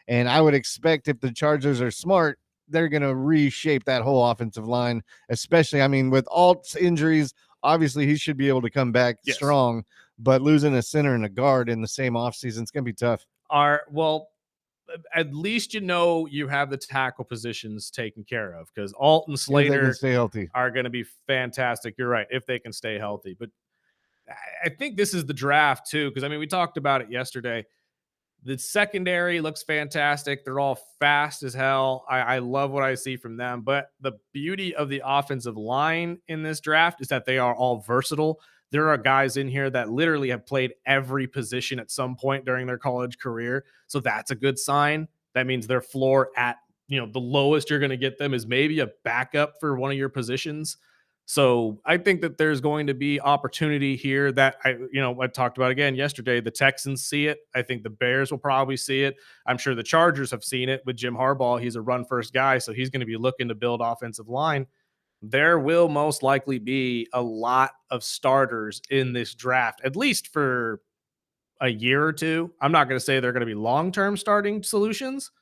And I would expect, if the Chargers are smart, they're going to reshape that whole offensive line, especially, I mean, with Alt's injuries, obviously he should be able to come back strong, but losing a center and a guard in the same offseason, it's going to be tough. At least you have the tackle positions taken care of, because Alt and Slater stay healthy are going to be fantastic. You're right, if they can stay healthy. But I think this is the draft too, because I mean, we talked about it yesterday. The secondary looks fantastic. They're all fast as hell. I love what I see from them. But the beauty of the offensive line in this draft is that they are all versatile. There are guys in here that literally have played every position at some point during their college career. So that's a good sign. That means their floor at, the lowest you're going to get them is maybe a backup for one of your positions. So I think that there's going to be opportunity here that I talked about again yesterday. The Texans see it. I think the Bears will probably see it. I'm sure the Chargers have seen it with Jim Harbaugh. He's a run first guy, so he's going to be looking to build offensive line. There will most likely be a lot of starters in this draft, at least for a year or two. I'm not going to say they're going to be long-term starting solutions,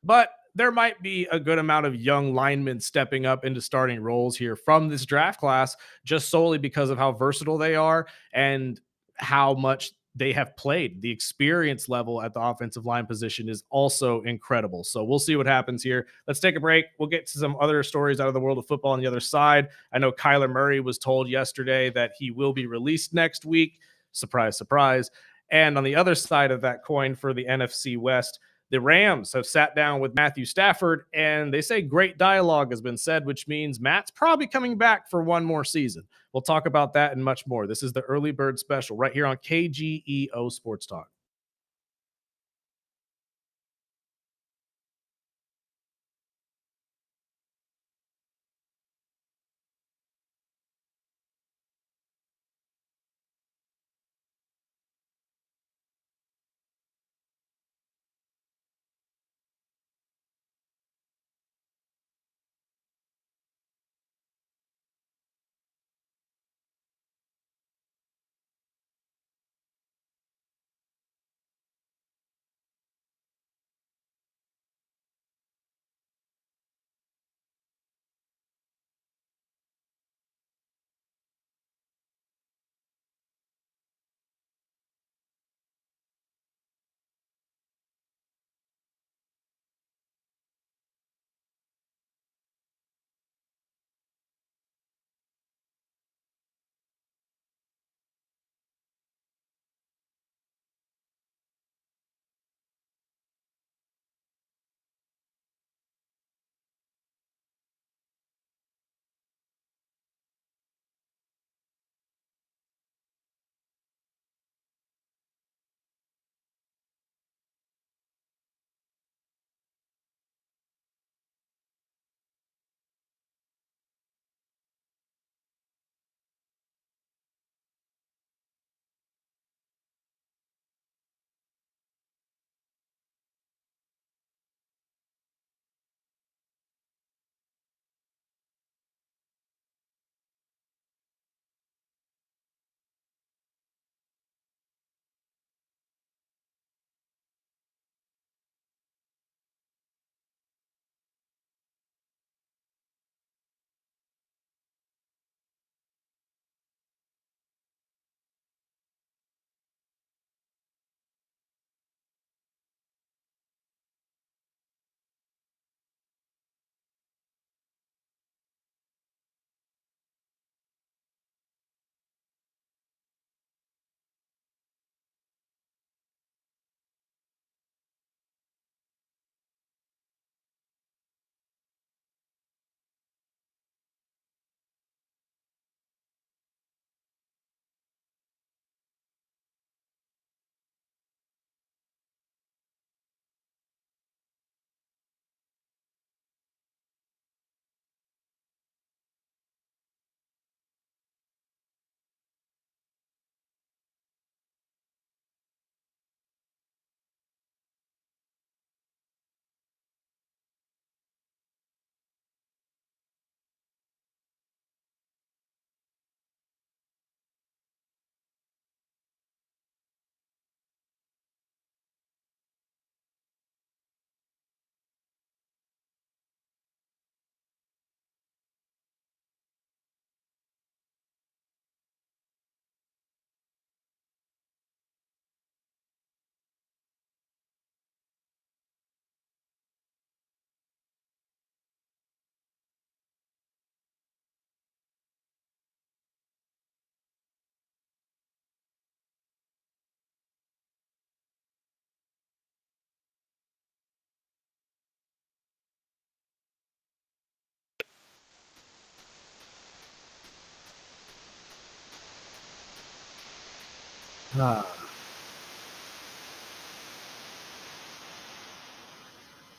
but there might be a good amount of young linemen stepping up into starting roles here from this draft class, just solely because of how versatile they are and how much they have played. The experience level at the offensive line position is also incredible. So we'll see what happens here. Let's take a break. We'll get to some other stories out of the world of football on the other side. I know Kyler Murray was told yesterday that he will be released next week. Surprise, surprise. And on the other side of that coin, for the NFC West, the Rams have sat down with Matthew Stafford, and they say great dialogue has been said, which means Matt's probably coming back for one more season. We'll talk about that and much more. This is the Early Bird Special right here on KGEO Sports Talk.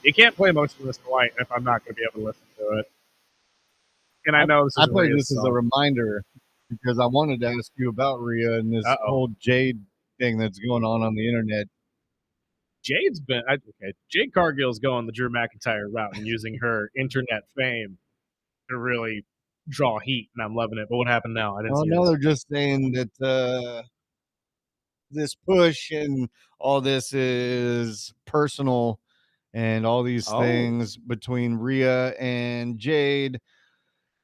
You can't play Motionless in White if I'm not going to be able to listen to it. And I know this is I played Rhea's this as a song. reminder because I wanted to ask you about Rhea and this whole Jade thing that's going on the internet. Jade's been okay. Jade Cargill's going the Drew McIntyre route and using her internet fame to really draw heat, and I'm loving it. But what happened now? I didn't see now this. they're just saying that this push and all this is personal and all these things between Rhea and Jade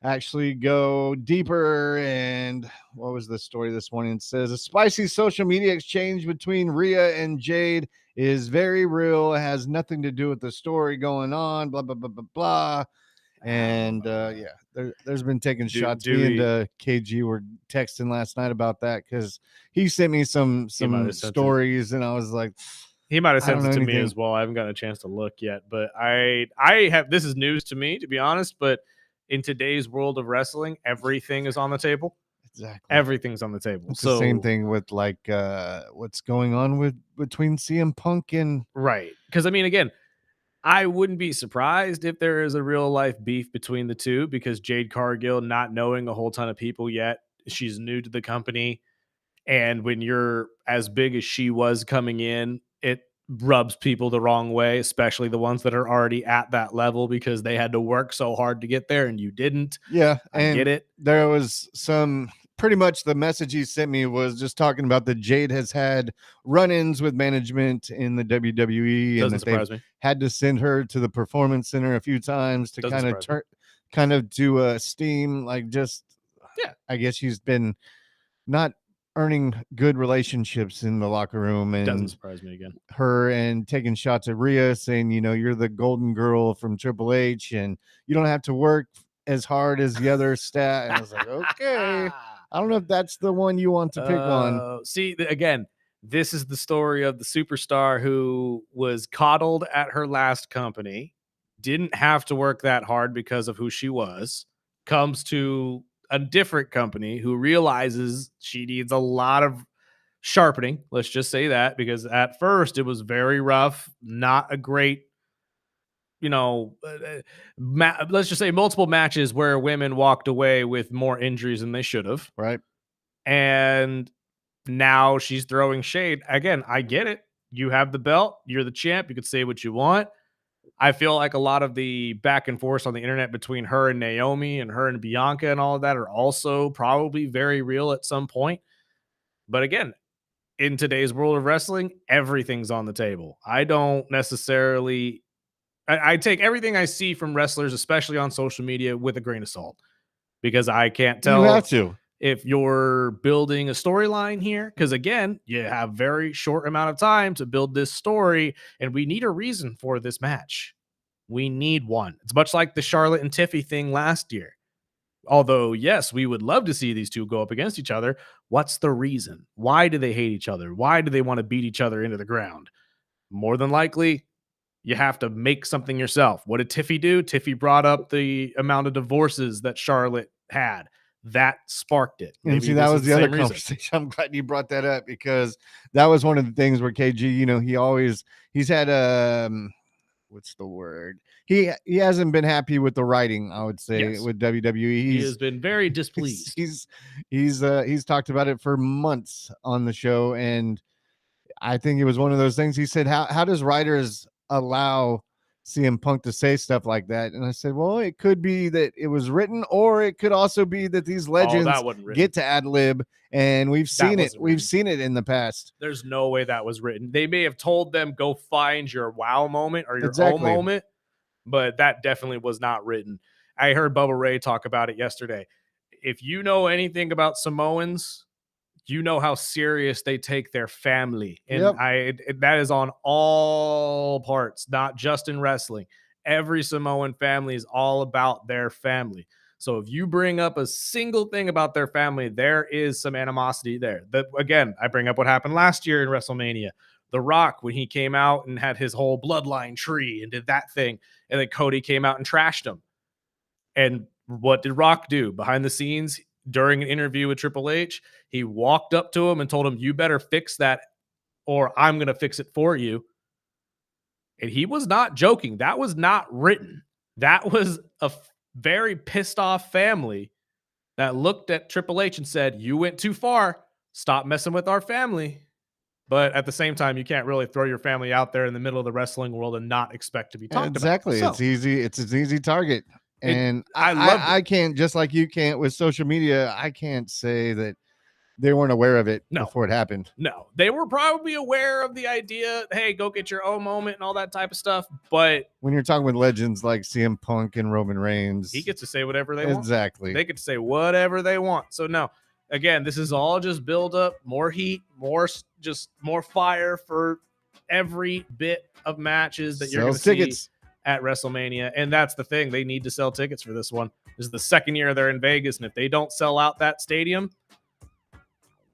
actually go deeper. And what was the story this morning? It says a spicy social media exchange between Rhea and Jade is very real. It has nothing to do with the story going on, blah, blah, blah, blah, blah. And there's been taking shots. Me and KG were texting last night about that because he sent me some stories, and I was like, he might have sent it to me as well. I haven't gotten a chance to look yet, but I have. This is news to me, to be honest. But in today's world of wrestling, everything is on the table. Exactly, everything's on the table. It's the same thing with like what's going on between CM Punk and because I mean, again, I wouldn't be surprised if there is a real life beef between the two because Jade Cargill, not knowing a whole ton of people yet, she's new to the company. And when you're as big as she was coming in, it rubs people the wrong way, especially the ones that are already at that level because they had to work so hard to get there and you didn't. Yeah. I get it. There was pretty much the message he sent me was just talking about that Jade has had run-ins with management in the WWE. Doesn't and surprise me. Had to send her to the Performance Center a few times to kind of do a steam, like just, I guess she's been not earning good relationships in the locker room. And doesn't surprise me again. Her and taking shots at Rhea saying, you're the golden girl from Triple H and you don't have to work as hard as the other staff. And I was like, okay, I don't know if that's the one you want to pick on. See, again, this is the story of the superstar who was coddled at her last company, didn't have to work that hard because of who she was, comes to a different company who realizes she needs a lot of sharpening. Let's just say that, because at first it was very rough, not a great, let's just say multiple matches where women walked away with more injuries than they should have. Right. And now she's throwing shade. Again, I get it. You have the belt. You're the champ. You could say what you want. I feel like a lot of the back and forth on the internet between her and Naomi and her and Bianca and all of that are also probably very real at some point. But again, in today's world of wrestling, everything's on the table. I don't necessarily... I take everything I see from wrestlers, especially on social media, with a grain of salt. Because I can't tell... You have to. If you're building a storyline here, because again, you have very short amount of time to build this story, and we need a reason for this match. We need one. It's much like the Charlotte and Tiffy thing last year. Although, yes, we would love to see these two go up against each other. What's the reason? Why do they hate each other? Why do they want to beat each other into the ground? More than likely, you have to make something yourself. What did Tiffy do? Tiffy brought up the amount of divorces that Charlotte had. That sparked it. Maybe and see, that was the other conversation. I'm glad you brought that up because that was one of the things where KG, he's had what's the word? He hasn't been happy with the writing, I would say, with WWE. He has been very displeased. He's talked about it for months on the show, and I think it was one of those things. He said, "How does writers allow CM Punk to say stuff like that?" And I said, well, it could be that it was written, or it could also be that these legends get to ad lib, and we've seen it. We've seen it in the past. There's no way that was written. They may have told them, go find your wow moment or your own moment, but that definitely was not written. I heard Bubba Ray talk about it yesterday. If you know anything about Samoans, you know how serious they take their family. And that is on all parts, not just in wrestling. Every Samoan family is all about their family. So if you bring up a single thing about their family, there is some animosity there. Again, I bring up what happened last year in WrestleMania. The Rock, when he came out and had his whole bloodline tree and did that thing, and then Cody came out and trashed him. And what did Rock do? Behind the scenes, during an interview with Triple H, he walked up to him and told him, "You better fix that or I'm going to fix it for you." And he was not joking. That was not written. That was a very pissed off family that looked at Triple H and said, "You went too far. Stop messing with our family." But at the same time, you can't really throw your family out there in the middle of the wrestling world and not expect to be talked Exactly. about. It's easy. It's an easy target. And I loved it. I can't, just like you can't with social media, I can't say that they weren't aware of it before it happened. No, they were probably aware of the idea, hey, go get your own moment and all that type of stuff. But when you're talking with legends like CM Punk and Roman Reigns, he gets to say whatever they want. Exactly. They get to say whatever they want. So no, again, this is all just build up, more heat, more fire for every bit of matches that you're going to see at WrestleMania. And that's the thing. They need to sell tickets for this one. This is the second year they're in Vegas. And if they don't sell out that stadium,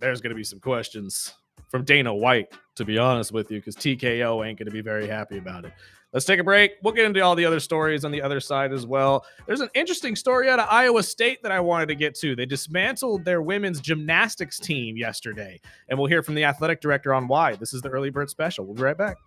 there's going to be some questions from Dana White, to be honest with you, because TKO ain't going to be very happy about it. Let's take a break. We'll get into all the other stories on the other side as well. There's an interesting story out of Iowa State that I wanted to get to. They dismantled their women's gymnastics team yesterday, and we'll hear from the athletic director on why. This is the Early Bird Special. We'll be right back.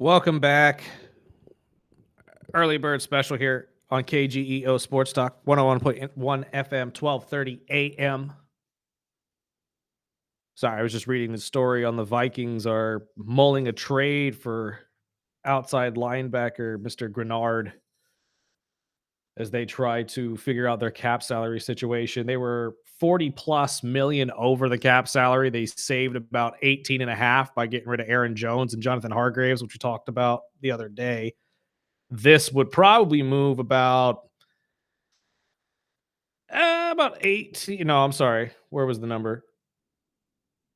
Welcome back. Early bird special here on KGEO Sports Talk 101.1 FM, 12:30 a.m. Sorry, I was just reading the story on the Vikings are mulling a trade for outside linebacker Mr. Grenard as they try to figure out their cap salary situation. They were 40 plus million over the cap salary. They saved about 18 and a half by getting rid of Aaron Jones and Jonathan Hargraves, which we talked about the other day. This would probably move about 8. I'm sorry. Where was the number?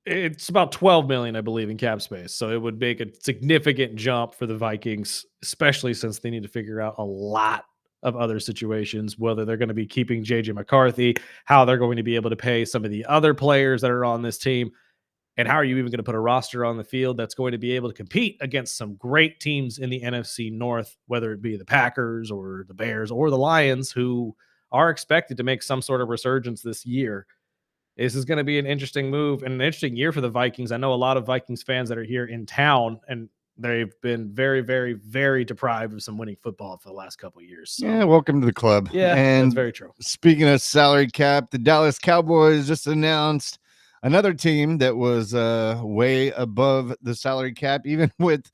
It's about 12 million, I believe, in cap space. So it would make a significant jump for the Vikings, especially since they need to figure out a lot of other situations, whether they're going to be keeping JJ McCarthy, how they're going to be able to pay some of the other players that are on this team, and how are you even going to put a roster on the field that's going to be able to compete against some great teams in the NFC North, whether it be the Packers or the Bears or the Lions, who are expected to make some sort of resurgence this year. This is going to be an interesting move and an interesting year for the Vikings. I know a lot of Vikings fans that are here in town, and they've been very, very, very deprived of some winning football for the last couple of years. So. Yeah, welcome to the club. Yeah, and that's very true. Speaking of salary cap, the Dallas Cowboys just announced another team that was way above the salary cap, even with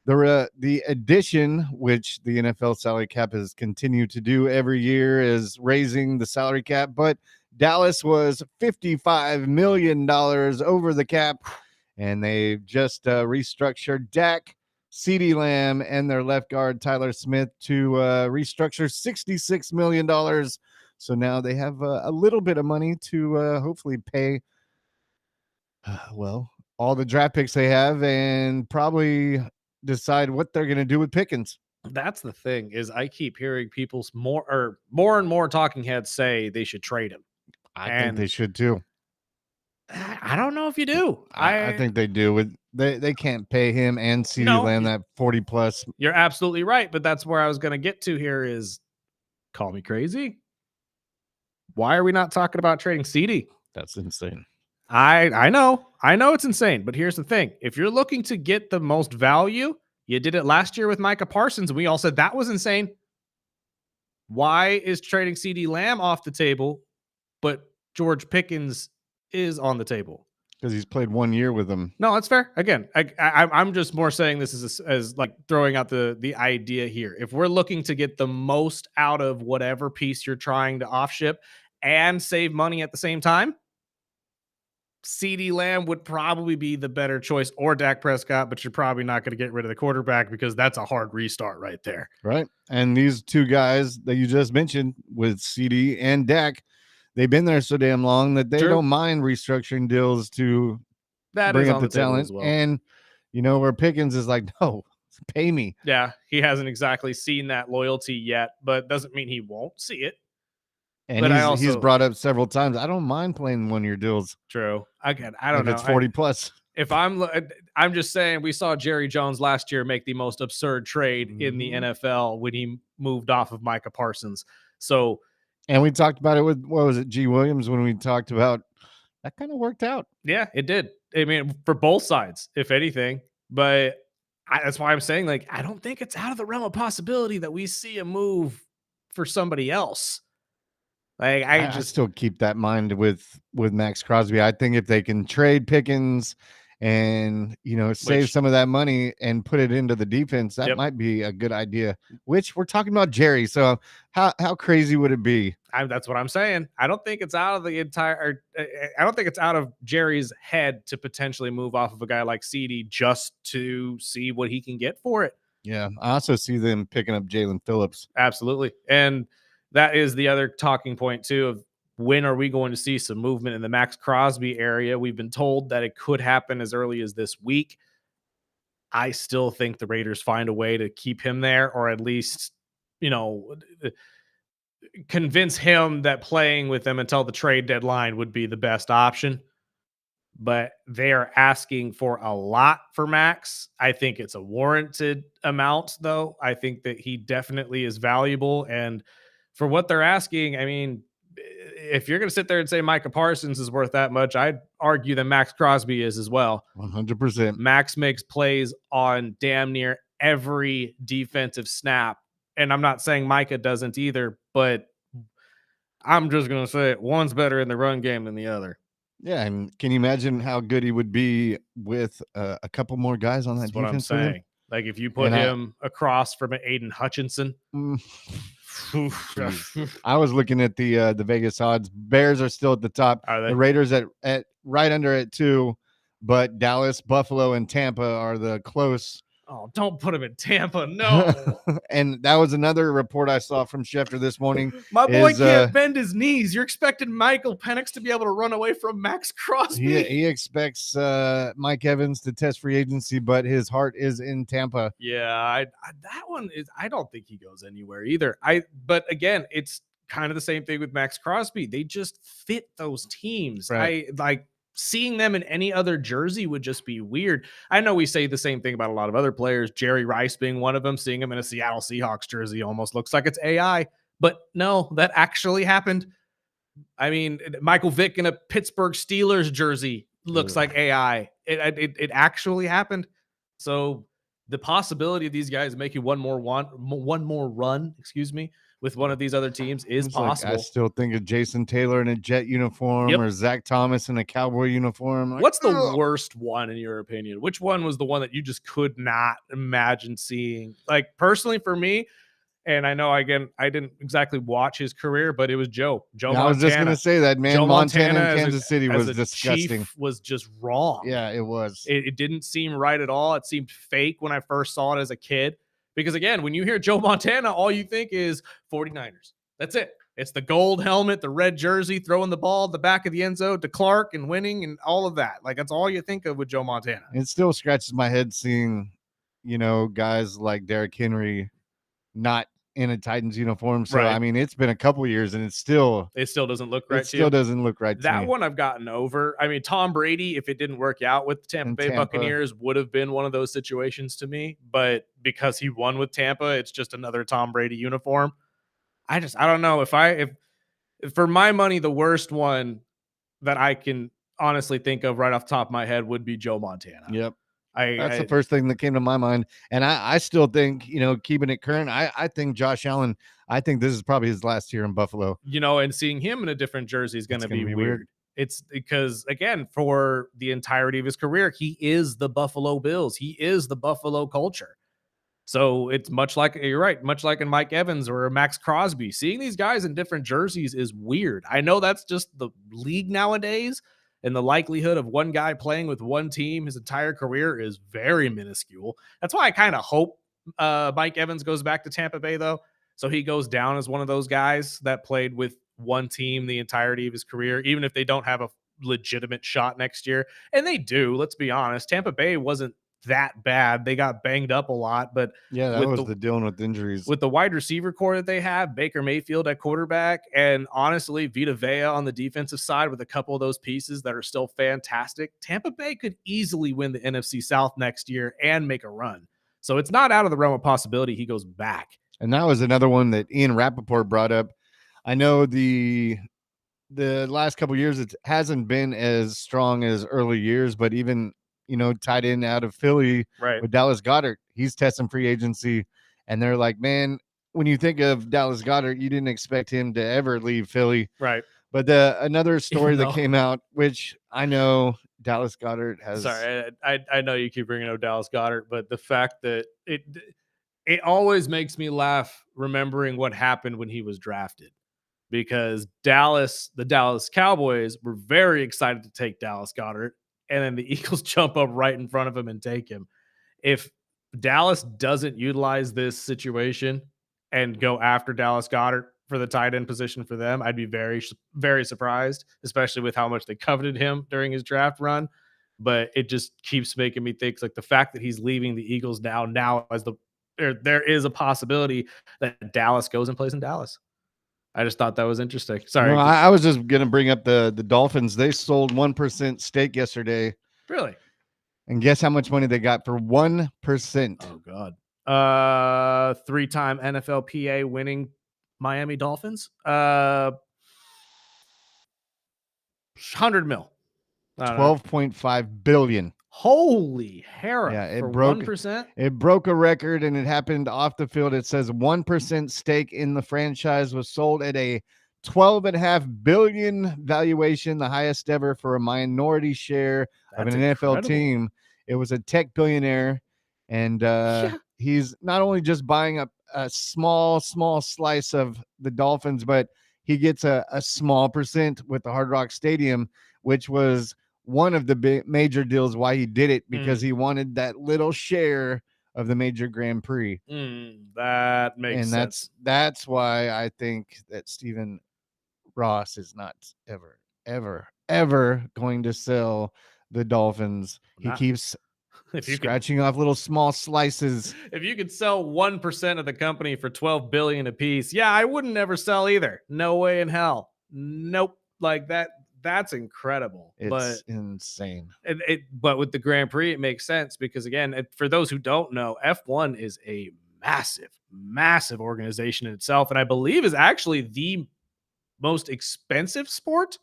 the addition, which the NFL salary cap has continued to do every year, is raising the salary cap. But Dallas was $55 million over the cap, and they just restructured Dak, CeeDee Lamb, and their left guard Tyler Smith to restructure $66 million. So now they have a little bit of money to hopefully pay, all the draft picks they have, and probably decide what they're going to do with Pickens. That's the thing, is I keep hearing people's more and more talking heads say they should trade him. I think they should too. I don't know if you do. I think they do. They can't pay him and CeeDee Lamb that 40 plus. You're absolutely right, but that's where I was going to get to here is, call me crazy, why are we not talking about trading CeeDee? That's insane. I know it's insane, but here's the thing. If you're looking to get the most value, you did it last year with Micah Parsons, and we all said that was insane. Why is trading CeeDee Lamb off the table, but George Pickens is on the table? Because he's played 1 year with them. No, that's fair. Again, I'm just more saying this as like throwing out the idea here. If we're looking to get the most out of whatever piece you're trying to offship and save money at the same time, CeeDee Lamb would probably be the better choice, or Dak Prescott, but you're probably not going to get rid of the quarterback because that's a hard restart right there. Right. And these two guys that you just mentioned with CeeDee and Dak, they've been there so damn long that they don't mind restructuring deals to bring up the talent. Well. And, where Pickens is like, no, pay me. Yeah, he hasn't exactly seen that loyalty yet, but doesn't mean he won't see it. And he's brought up several times, I don't mind playing 1 year deals. True. Again, I don't know. It's 40 plus. If I'm just saying, we saw Jerry Jones last year make the most absurd trade in the NFL when he moved off of Micah Parsons. So, and we talked about it with, what was it, G. Williams, when we talked about that kind of worked out. Yeah, it did. I mean, for both sides, if anything. But that's why I'm saying, like, I don't think it's out of the realm of possibility that we see a move for somebody else. Like, I just still keep that in mind with Max Crosby. I think if they can trade Pickens and save some of that money and put it into the defense, that might be a good idea. Which we're talking about Jerry. So how crazy would it be? That's what I'm saying. I don't think it's out of the entire. I don't think it's out of Jerry's head to potentially move off of a guy like CeeDee just to see what he can get for it. Yeah, I also see them picking up Jalen Phillips. Absolutely, and that is the other talking point too of when are we going to see some movement in the Max Crosby area? We've been told that it could happen as early as this week. I still think the Raiders find a way to keep him there, or at least, convince him that playing with them until the trade deadline would be the best option. But they are asking for a lot for Max. I think it's a warranted amount, though. I think that he definitely is valuable. And for what they're asking, I mean, if you're going to sit there and say Micah Parsons is worth that much, I'd argue that Max Crosby is as well. 100%. Max makes plays on damn near every defensive snap. And I'm not saying Micah doesn't either, but I'm just going to say it. One's better in the run game than the other. Yeah, and can you imagine how good he would be with a couple more guys on that That's what I'm defense with him? saying. Like if you put And him across from an Aiden Hutchinson. I was looking at the Vegas odds. Bears are still at the top. Are they? The Raiders at right under it too, but Dallas, Buffalo, and Tampa are the close. Oh, don't put him in Tampa. No. And that was another report I saw from Schefter this morning. My boy can't bend his knees. You're expecting Michael Penix to be able to run away from Max Crosby. He expects Mike Evans to test free agency, but his heart is in Tampa. Yeah, that one is. I don't think he goes anywhere either. But again, it's kind of the same thing with Max Crosby. They just fit those teams. Right. Seeing them in any other jersey would just be weird. I know we say the same thing about a lot of other players, Jerry Rice being one of them. Seeing him in a Seattle Seahawks jersey almost looks like it's AI, but no, that actually happened. I mean, Michael Vick in a Pittsburgh Steelers jersey looks like AI. It actually happened. So the possibility of these guys making one more run, with one of these other teams is possible. I still think of Jason Taylor in a Jet uniform or Zach Thomas in a Cowboy uniform. What's the worst one in your opinion? Which one was the one that you just could not imagine seeing? Like personally for me, and I know again, I didn't exactly watch his career, but it was Joe Montana. I was just going to say that, man. Joe Montana and Kansas City was disgusting. Chief was just wrong. Yeah, it was. It didn't seem right at all. It seemed fake when I first saw it as a kid. Because again, when you hear Joe Montana, all you think is 49ers. That's it. It's the gold helmet, the red jersey, throwing the ball at the back of the end zone to Clark and winning and all of that. Like that's all you think of with Joe Montana. It still scratches my head seeing, guys like Derrick Henry not in a Titans uniform. So, I mean, it's been a couple years and it still doesn't look right. It still doesn't look right. That one I've gotten over. I mean, Tom Brady, if it didn't work out with the Tampa Bay Buccaneers, would have been one of those situations to me. But because he won with Tampa, it's just another Tom Brady uniform. I don't know if for my money, the worst one that I can honestly think of right off the top of my head would be Joe Montana. Yep. That's the first thing that came to my mind. And I still think, keeping it current, I think Josh Allen, I think this is probably his last year in Buffalo. And seeing him in a different jersey is going to be weird. It's because, again, for the entirety of his career, he is the Buffalo Bills. He is the Buffalo culture. So it's much like, you're right, much like in Mike Evans or Max Crosby. Seeing these guys in different jerseys is weird. I know that's just the league nowadays. And the likelihood of one guy playing with one team his entire career is very minuscule. That's why I kind of hope Mike Evans goes back to Tampa Bay, though. So he goes down as one of those guys that played with one team the entirety of his career, even if they don't have a legitimate shot next year. And they do, let's be honest. Tampa Bay wasn't that bad. They got banged up a lot, but yeah, that was the dealing with injuries. With the wide receiver core that they have, Baker Mayfield at quarterback, and honestly, Vita Vea on the defensive side with a couple of those pieces that are still fantastic, Tampa Bay could easily win the NFC South next year and make a run. So it's not out of the realm of possibility he goes back. And that was another one that Ian Rappaport brought up. I know the last couple of years, it hasn't been as strong as early years, but even tied in out of Philly with Dallas Goedert, he's testing free agency. And they're like, man, when you think of Dallas Goedert, you didn't expect him to ever leave Philly. Right. But another story that came out, which I know Dallas Goedert has. Sorry, I know you keep bringing up Dallas Goedert, but the fact that it always makes me laugh remembering what happened when he was drafted. Because the Dallas Cowboys were very excited to take Dallas Goedert. And then the Eagles jump up right in front of him and take him. If Dallas doesn't utilize this situation and go after Dallas Goedert for the tight end position for them, I'd be very, very surprised, especially with how much they coveted him during his draft run. But it just keeps making me think, like, the fact that he's leaving the Eagles now as there is a possibility that Dallas goes and plays in Dallas. I just thought that was interesting. Sorry. No, I was just going to bring up the Dolphins. They sold 1% stake yesterday. Really? And guess how much money they got for 1%? Oh, God. 3-time NFLPA winning Miami Dolphins. 100 mil. 12.5 billion. Holy hera. Yeah, it for broke 1%. It broke a record, and it happened off the field. It says 1% stake in the franchise was sold at a $12.5 billion valuation, the highest ever for a minority share of an That's NFL incredible. team. It was a tech billionaire, and he's not only just buying a small slice of the Dolphins, but he gets a small percent with the Hard Rock Stadium, which was one of the major deals why he did it, because he wanted that little share of the major Grand Prix. That makes And sense. that's why I think that Stephen Ross is not ever going to sell the Dolphins. He Not- keeps if you could, scratching off little small slices. if you could sell 1% of the company for $12 billion a piece, yeah, I wouldn't ever sell either. No way in hell. Nope. Like that's incredible. It's insane. But with the Grand Prix, it makes sense because, again, for those who don't know, F1 is a massive organization in itself, and I believe is actually the most expensive sport,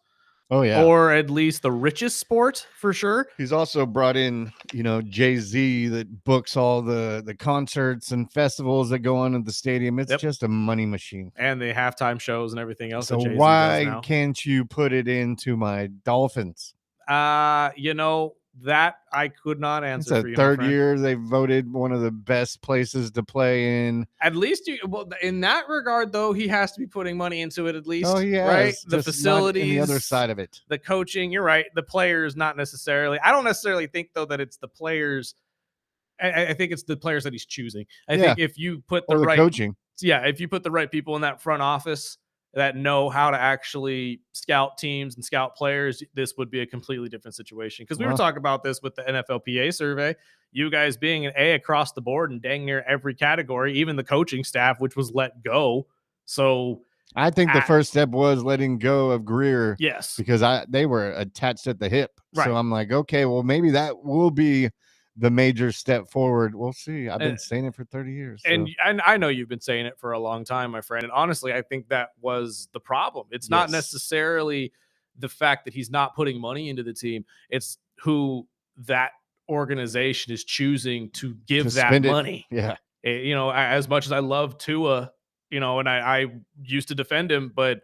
Oh yeah. or at least the richest sport for sure. He's also brought in, Jay-Z that books all the concerts and festivals that go on at the stadium. It's just a money machine. And the halftime shows and everything else. So that Jay-Z why does now. can't you put it into my Dolphins? That I could not It's answer a for you, third my friend. year they voted one of the best places to play in. At least in that regard, though, he has to be putting money into it at least. Oh, he has, right? The just facilities, not in the other side of it. the coaching. You're right. The players, not necessarily. I don't necessarily think though that it's the players. I think it's the players that he's choosing. I think if you put the right coaching, if you put the right people in that front office that know how to actually scout teams and scout players, this would be a completely different situation. Because we were talking about this with the NFLPA survey, you guys being an A across the board and dang near every category, even the coaching staff, which was let go. So I think the first step was letting go of Greer. Yes. Because they were attached at the hip. Right. So I'm like, okay, well, maybe that will be the major step forward. We'll see. I've been saying it for 30 years. So. And I know you've been saying it for a long time, my friend. And honestly, I think that was the problem. It's not necessarily the fact that he's not putting money into the team. It's who that organization is choosing to give that money. Yeah. As much as I love Tua, and I used to defend him, but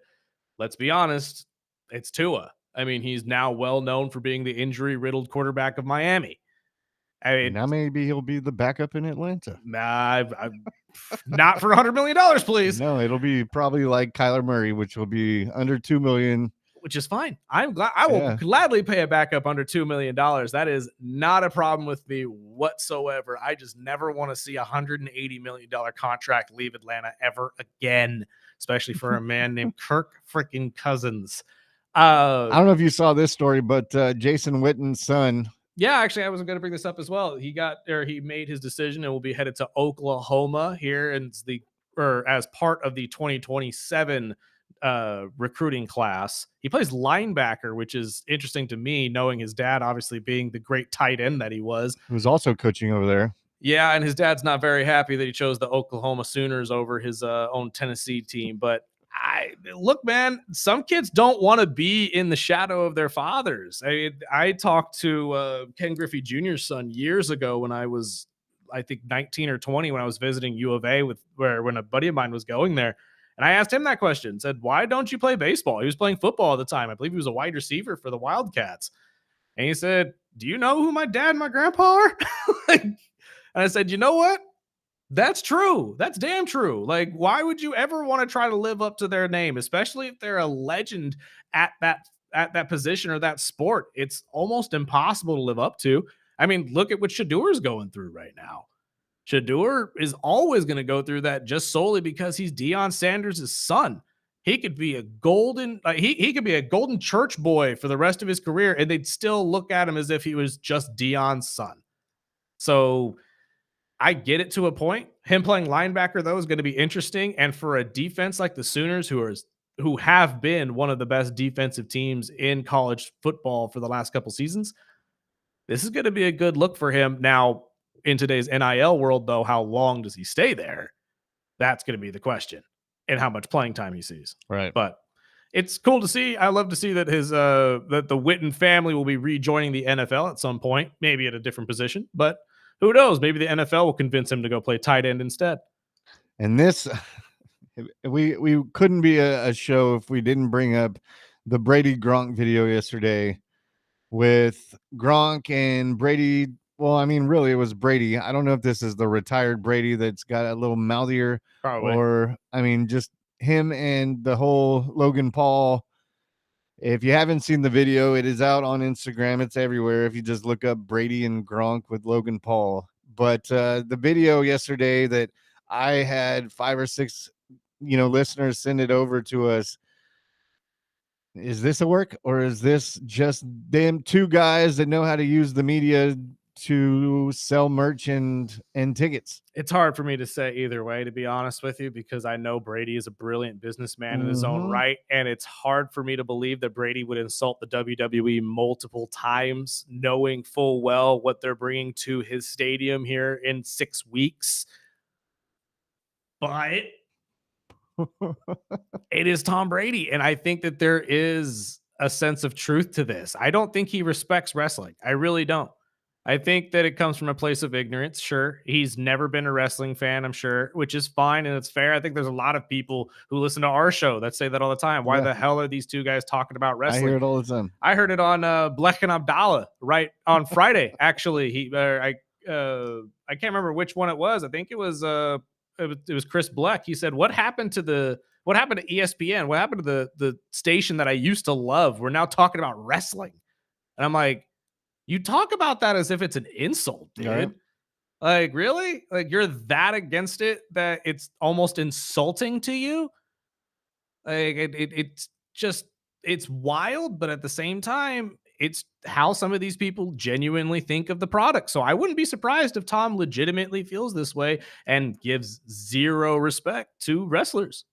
let's be honest, it's Tua. I mean, he's now well known for being the injury-riddled quarterback of Miami. I mean, now maybe he'll be the backup in Atlanta. Nah, not for $100 million, please. No, it'll be probably like Kyler Murray, which will be under $2 million. Which is fine. I'm glad. I will gladly pay a backup under $2 million. That is not a problem with me whatsoever. I just never want to see a $180 million contract leave Atlanta ever again, especially for a man named Kirk freaking Cousins. I don't know if you saw this story, but Jason Witten's son. Yeah, actually, I was going to bring this up as well. He made his decision and will be headed to Oklahoma here, and as part of the 2027 recruiting class. He plays linebacker, which is interesting to me, knowing his dad obviously being the great tight end that he was. Who was also coaching over there. Yeah, and his dad's not very happy that he chose the Oklahoma Sooners over his own Tennessee team. But look, man, some kids don't want to be in the shadow of their fathers. I talked to Ken Griffey Jr.'s son years ago when I was, I think, 19 or 20 when I was visiting U of A when a buddy of mine was going there. And I asked him that question, said, why don't you play baseball? He was playing football at the time. I believe he was a wide receiver for the Wildcats. And he said, do you know who my dad and my grandpa are? And I said, you know what? That's true. That's damn true. Like, why would you ever want to try to live up to their name, especially if they're a legend at that position or that sport? It's almost impossible to live up to. I mean, look at what Shadour's going through right now. Shadur is always going to go through that just solely because he's Deion Sanders' son. He could be a golden church boy for the rest of his career, and they'd still look at him as if he was just Deion's son. So I get it to a point. Him playing linebacker, though, is going to be interesting. And for a defense like the Sooners, who have been one of the best defensive teams in college football for the last couple seasons, this is going to be a good look for him. Now, in today's NIL world, though, how long does he stay there? That's going to be the question, and how much playing time he sees. Right. But it's cool to see. I love to see that that the Witten family will be rejoining the NFL at some point, maybe at a different position. But who knows? Maybe the NFL will convince him to go play tight end instead. And this, we couldn't be a show if we didn't bring up the Brady Gronk video yesterday with Gronk and Brady. Well, I mean, really, it was Brady. I don't know if this is the retired Brady that's got a little mouthier, Probably. or I mean, just him and the whole Logan Paul. If you haven't seen the video, it is out on Instagram. It's everywhere. If you just look up Brady and Gronk with Logan Paul. But the video yesterday that I had 5 or 6, listeners send it over to us. Is this a work, or is this just them two guys that know how to use the media to sell merch and tickets? It's hard for me to say either way, to be honest with you, because I know Brady is a brilliant businessman in his own right. And it's hard for me to believe that Brady would insult the WWE multiple times, knowing full well what they're bringing to his stadium here in 6 weeks. But it is Tom Brady. And I think that there is a sense of truth to this. I don't think he respects wrestling. I really don't. I think that it comes from a place of ignorance. Sure. He's never been a wrestling fan, I'm sure, which is fine and it's fair. I think there's a lot of people who listen to our show that say that all the time. Why the hell are these two guys talking about wrestling? I hear it all the time. I heard it on Blech and Abdallah right on Friday. Actually, I can't remember which one it was. I think it was Chris Blech. He said, what happened to ESPN? What happened to the station that I used to love? We're now talking about wrestling. And I'm like, you talk about that as if it's an insult, dude. Right. Like, really? Like, you're that against it that it's almost insulting to you? Like, it's wild, but at the same time, it's how some of these people genuinely think of the product. So I wouldn't be surprised if Tom legitimately feels this way and gives zero respect to wrestlers.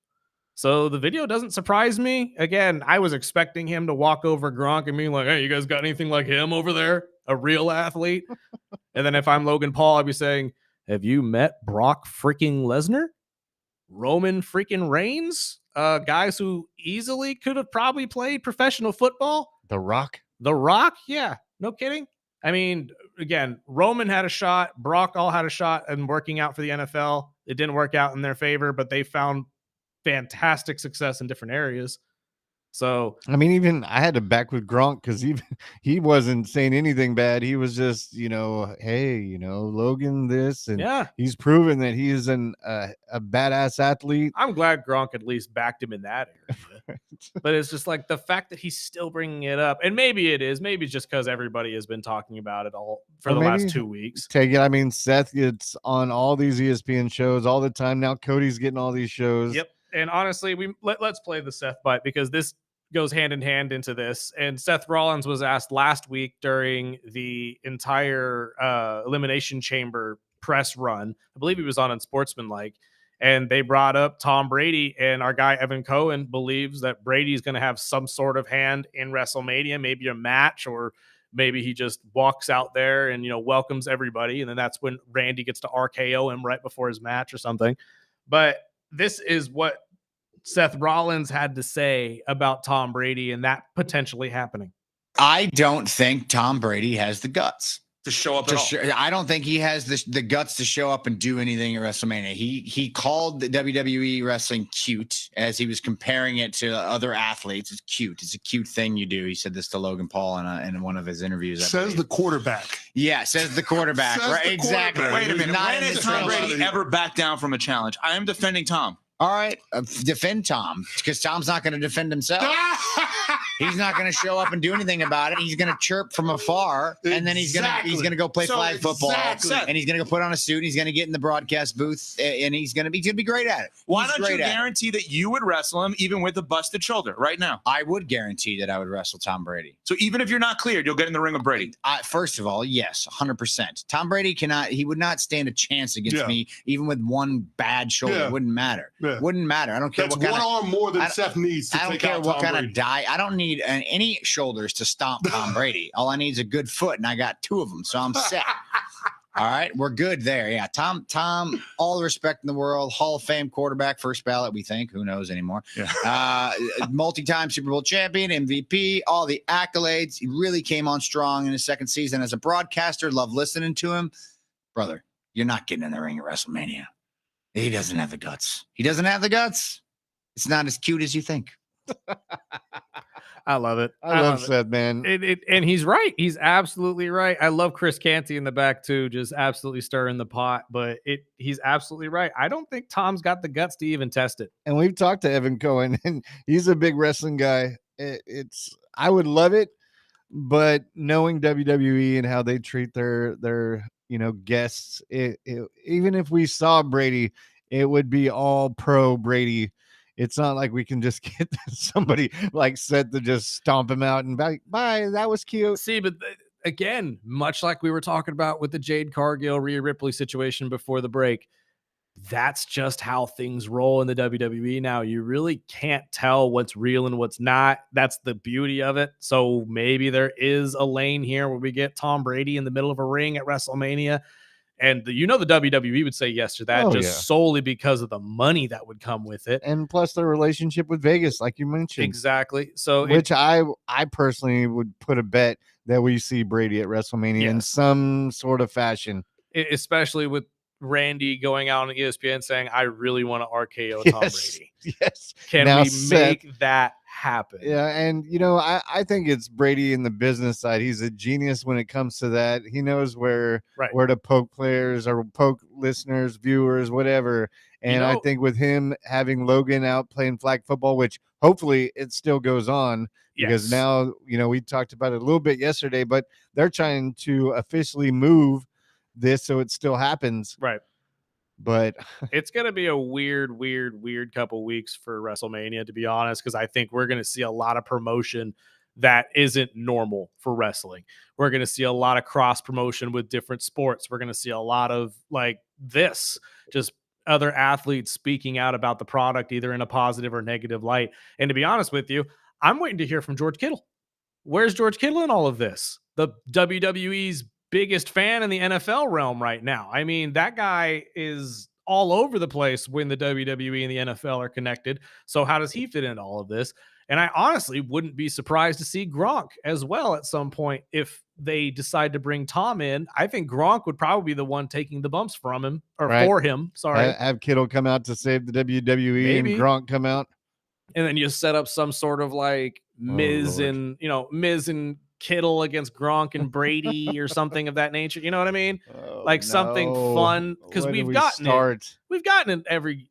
So the video doesn't surprise me. Again, I was expecting him to walk over Gronk and be like, hey, you guys got anything like him over there? A real athlete? And then if I'm Logan Paul, I'd be saying, have you met Brock freaking Lesnar? Roman freaking Reigns? Guys who easily could have probably played professional football? The Rock? The Rock? Yeah, no kidding. I mean, again, Roman had a shot. Brock all had a shot in working out for the NFL. It didn't work out in their favor, but they found fantastic success in different areas. So I mean, even I had to back with Gronk because he wasn't saying anything bad. He was just, hey, Logan this, and he's proven that he is a badass athlete. I'm glad Gronk at least backed him in that area. But it's just like the fact that he's still bringing it up, and maybe it's just because everybody has been talking about it all for the last 2 weeks. Take it. I mean, Seth gets on all these ESPN shows all the time now. Cody's getting all these shows. Yep. And honestly, let's play the Seth bite because this goes hand in hand into this. And Seth Rollins was asked last week during the entire Elimination Chamber press run. I believe he was on Unsportsmanlike. And they brought up Tom Brady. And our guy, Evan Cohen, believes that Brady's going to have some sort of hand in WrestleMania, maybe a match, or maybe he just walks out there and, welcomes everybody. And then that's when Randy gets to RKO him right before his match or something. But this is what Seth Rollins had to say about Tom Brady and that potentially happening. I don't think Tom Brady has the guts to show up I don't think he has the guts to show up and do anything at WrestleMania. He called the WWE wrestling cute as he was comparing it to other athletes. It's cute. It's a cute thing you do. He said this to Logan Paul in one of his interviews. Says the quarterback. Yeah, says the quarterback. Right? Exactly. Wait a minute. When has Tom Brady ever backed down from a challenge? I am defending Tom. All right, defend Tom because Tom's not going to defend himself. He's not going to show up and do anything about it. He's going to chirp from afar, and then he's going to go play flag football, and he's going to go put on a suit. And he's going to get in the broadcast booth, and he's going to be great at it. Why don't you guarantee that you would wrestle him even with a busted shoulder right now? I would guarantee that I would wrestle Tom Brady. So even if you're not cleared, you'll get in the ring with Brady. First of all, yes, 100%. Tom Brady cannot. He would not stand a chance against me, even with one bad shoulder. It wouldn't matter. Yeah. Wouldn't matter. I don't care. That's one arm more than Seth needs to take out Tom Brady. I don't care what kind of die. I don't need any shoulders to stomp Tom Brady. All I need is a good foot, and I got 2 of them, so I'm set. All right, we're good there. Yeah, Tom, all the respect in the world, Hall of Fame quarterback, first ballot, we think. Who knows anymore? Yeah. Multi-time Super Bowl champion, MVP, all the accolades. He really came on strong in his second season as a broadcaster. Love listening to him. Brother, you're not getting in the ring at WrestleMania. He doesn't have the guts. He doesn't have the guts. It's not as cute as you think. I love it. I love Seth, man. And he's right. He's absolutely right. I love Chris Canty in the back too, just absolutely stirring the pot. But he's absolutely right. I don't think Tom's got the guts to even test it. And we've talked to Evan Cohen, and he's a big wrestling guy. I would love it, but knowing WWE and how they treat their guests, even if we saw Brady, it would be all pro Brady. It's not like we can just get somebody like Seth to just stomp him out and bye. That was cute. See, but again, much like we were talking about with the Jade Cargill, Rhea Ripley situation before the break, that's just how things roll in the WWE now. You really can't tell what's real and what's not. That's the beauty of it. So maybe there is a lane here where we get Tom Brady in the middle of a ring at WrestleMania. And the WWE would say yes to that solely because of the money that would come with it. And plus their relationship with Vegas, like you mentioned. Exactly. So which I personally would put a bet that we see Brady at WrestleMania in some sort of fashion. Especially with Randy going out on ESPN saying, I really want to RKO Tom Brady. Yes. Can now, we make that happen? Yeah. And, I think it's Brady in the business side. He's a genius when it comes to that. He knows where to poke players or poke listeners, viewers, whatever. And I think with him having Logan out playing flag football, which hopefully it still goes on, because now, we talked about it a little bit yesterday, but they're trying to officially move this so it still happens. Right. But it's going to be a weird couple weeks for WrestleMania, to be honest, because I think we're going to see a lot of promotion that isn't normal for wrestling. We're going to see a lot of cross promotion with different sports. We're going to see a lot of just other athletes speaking out about the product, either in a positive or negative light. And to be honest with you, I'm waiting to hear from George Kittle. Where's George Kittle in all of this? The WWE's biggest fan in the NFL realm right now. I mean, that guy is all over the place when the WWE and the NFL are connected. So how does he fit into all of this? And I honestly wouldn't be surprised to see Gronk as well at some point if they decide to bring Tom in. I think Gronk would probably be the one taking the bumps from him or for him. Sorry. Have Kittle come out to save the WWE and Gronk come out. And then you set up some sort of like Miz and Kittle against Gronk and Brady or something of that nature. You know what I mean? Something fun, because we've gotten it every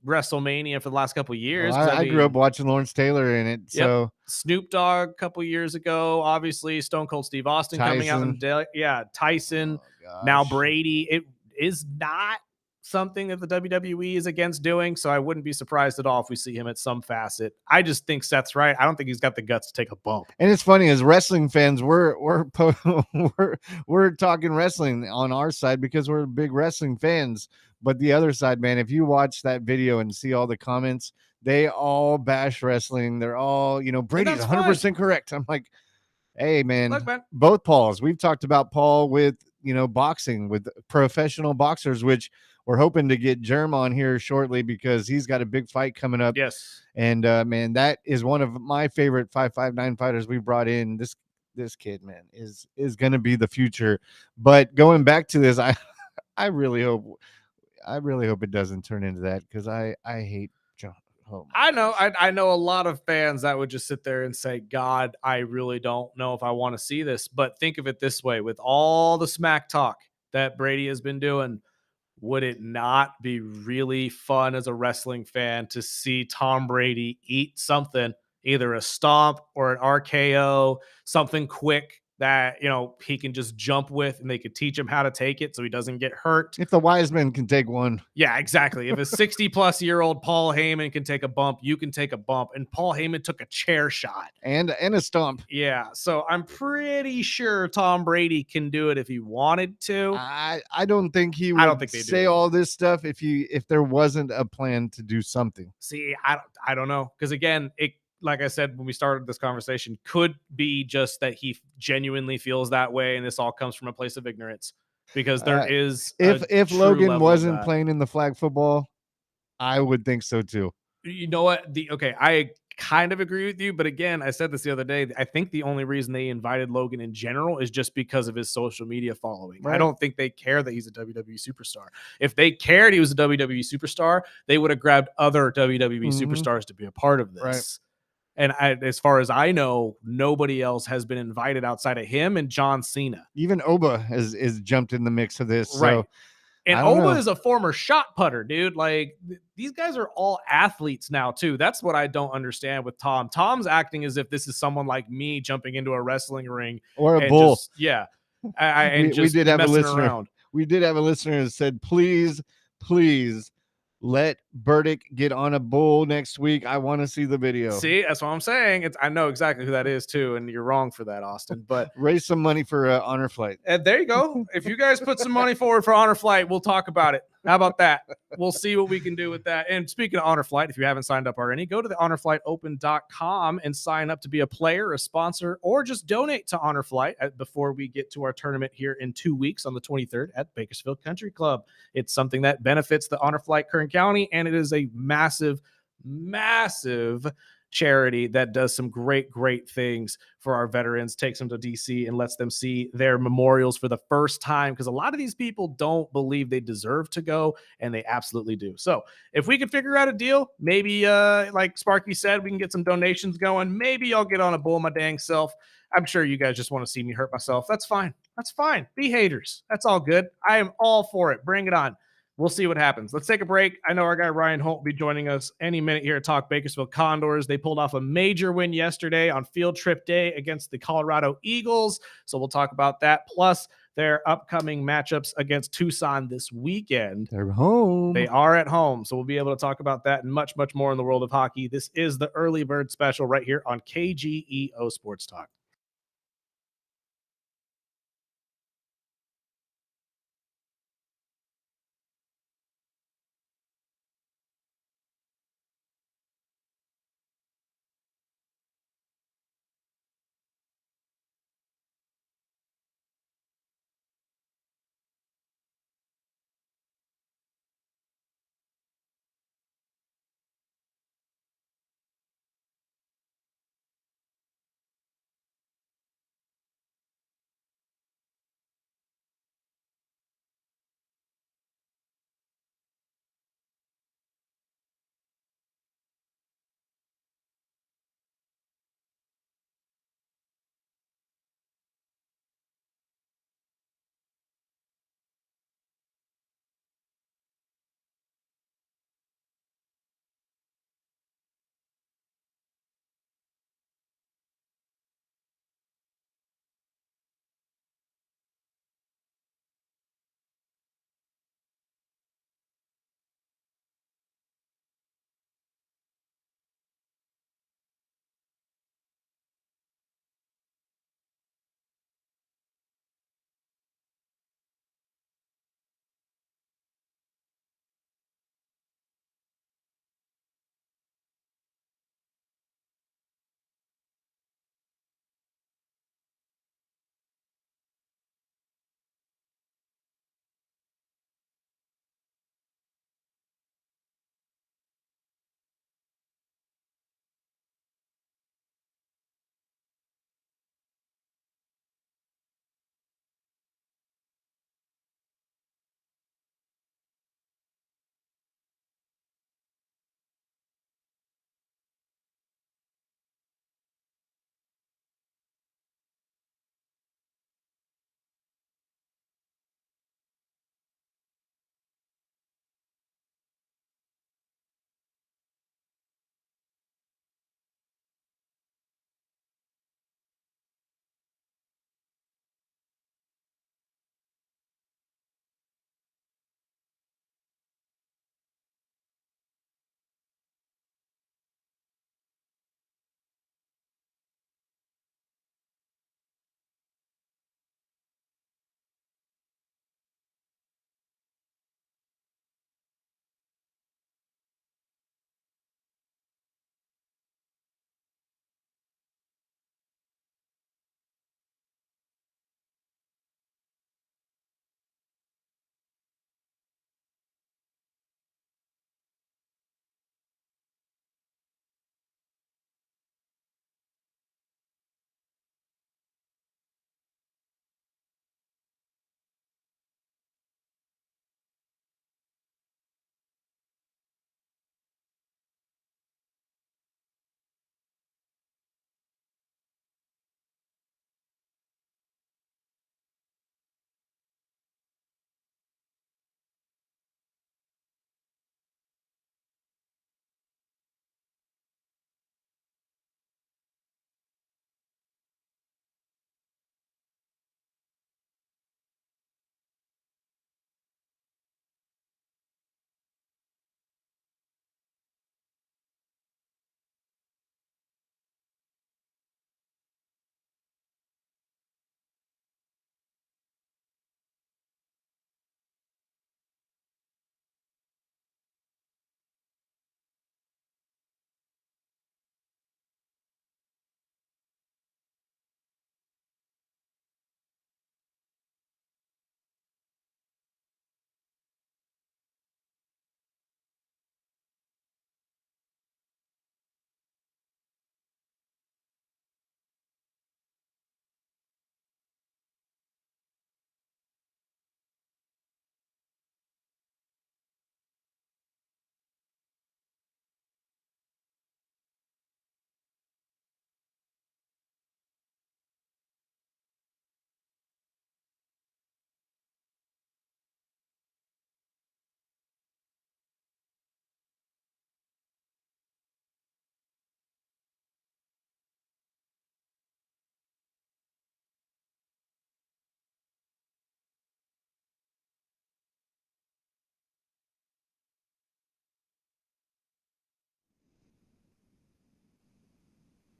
WrestleMania for the last couple of years. I grew up watching Lawrence Taylor in it. So Snoop Dogg a couple years ago, obviously Stone Cold Steve Austin coming out in Tyson. Now Brady. It is not something that the WWE is against doing, so I wouldn't be surprised at all if we see him at some facet. I just think Seth's right. I don't think he's got the guts to take a bump. And it's funny, as wrestling fans, we're talking wrestling on our side because we're big wrestling fans. But the other side, man, if you watch that video and see all the comments, they all bash wrestling. They're all, Brady's 100% correct. I'm like, hey, man, look, man, both Pauls. We've talked about Paul with boxing, with professional boxers, which we're hoping to get Germ on here shortly because he's got a big fight coming up. Yes. And man, that is one of my favorite 559 fighters we brought in. This kid, man, is going to be the future. But going back to this, I really hope it doesn't turn into that, because I hate John. Oh, I know a lot of fans that would just sit there and say, God, I really don't know if I want to see this. But think of it this way, with all the smack talk that Brady has been doing, would it not be really fun as a wrestling fan to see Tom Brady eat something, either a stomp or an RKO, something quick that, he can just jump with, and they could teach him how to take it so he doesn't get hurt. If the wise men can take one. Yeah, exactly. If a 60-plus-year-old Paul Heyman can take a bump, you can take a bump. And Paul Heyman took a chair shot. And a stomp. Yeah, so I'm pretty sure Tom Brady can do it if he wanted to. I don't think he would say all this stuff if there wasn't a plan to do something. See, I don't know. Because again, like I said when we started this conversation, could be just that he genuinely feels that way, and this all comes from a place of ignorance. because there is If true Logan level of wasn't that. playing in the flag football, I would think so too. You know what? I kind of agree with you, but again, I said this the other day. I think the only reason they invited Logan in general is just because of his social media following. I Right. don't think they care that he's a WWE superstar. If they cared he was a WWE superstar, they would have grabbed other WWE superstars to be a part of this. Right. And as far as I know, nobody else has been invited outside of him and John Cena. Even Oba is jumped in the mix of this. Right. So And I don't Oba know. is a former shot putter, dude. Like these guys are all athletes now, too. That's what I don't understand with Tom. Tom's acting as if this is someone like me jumping into a wrestling ring Or a and bull. just, and we did have a messing listener. around. We did have a listener that said, please let Burdick get on a bull next week. I want to see the video. See, that's what I'm saying. I know exactly who that is too, and you're wrong for that, Austin. But raise some money for Honor Flight. there you go. If you guys put some money forward for Honor Flight, we'll talk about it. How about that? We'll see what we can do with that. And speaking of Honor Flight, if you haven't signed up already, go to the honorflightopen.com and sign up to be a player, a sponsor, or just donate to Honor Flight before we get to our tournament here in 2 weeks on the 23rd at Bakersfield Country Club. It's something that benefits the Honor Flight Kern County, and it is a massive charity that does some great things for our veterans, takes them to DC and lets them see their memorials for the first time, because a lot of these people don't believe they deserve to go, and they absolutely do. So if we could figure out a deal, maybe like Sparky said, we can get some donations going. Maybe I'll get on a bull my dang self. I'm sure you guys just want to see me hurt myself. That's fine. Be haters. That's all good. I am all for it. Bring it on. We'll see what happens. Let's take a break. I know our guy Ryan Holt will be joining us any minute here to talk Bakersfield Condors. They pulled off a major win yesterday on field trip day against the Colorado Eagles. So we'll talk about that. Plus their upcoming matchups against Tucson this weekend. They're home. They are at home. So we'll be able to talk about that and much more in the world of hockey. This is the Early Bird Special right here on KGEO Sports Talk.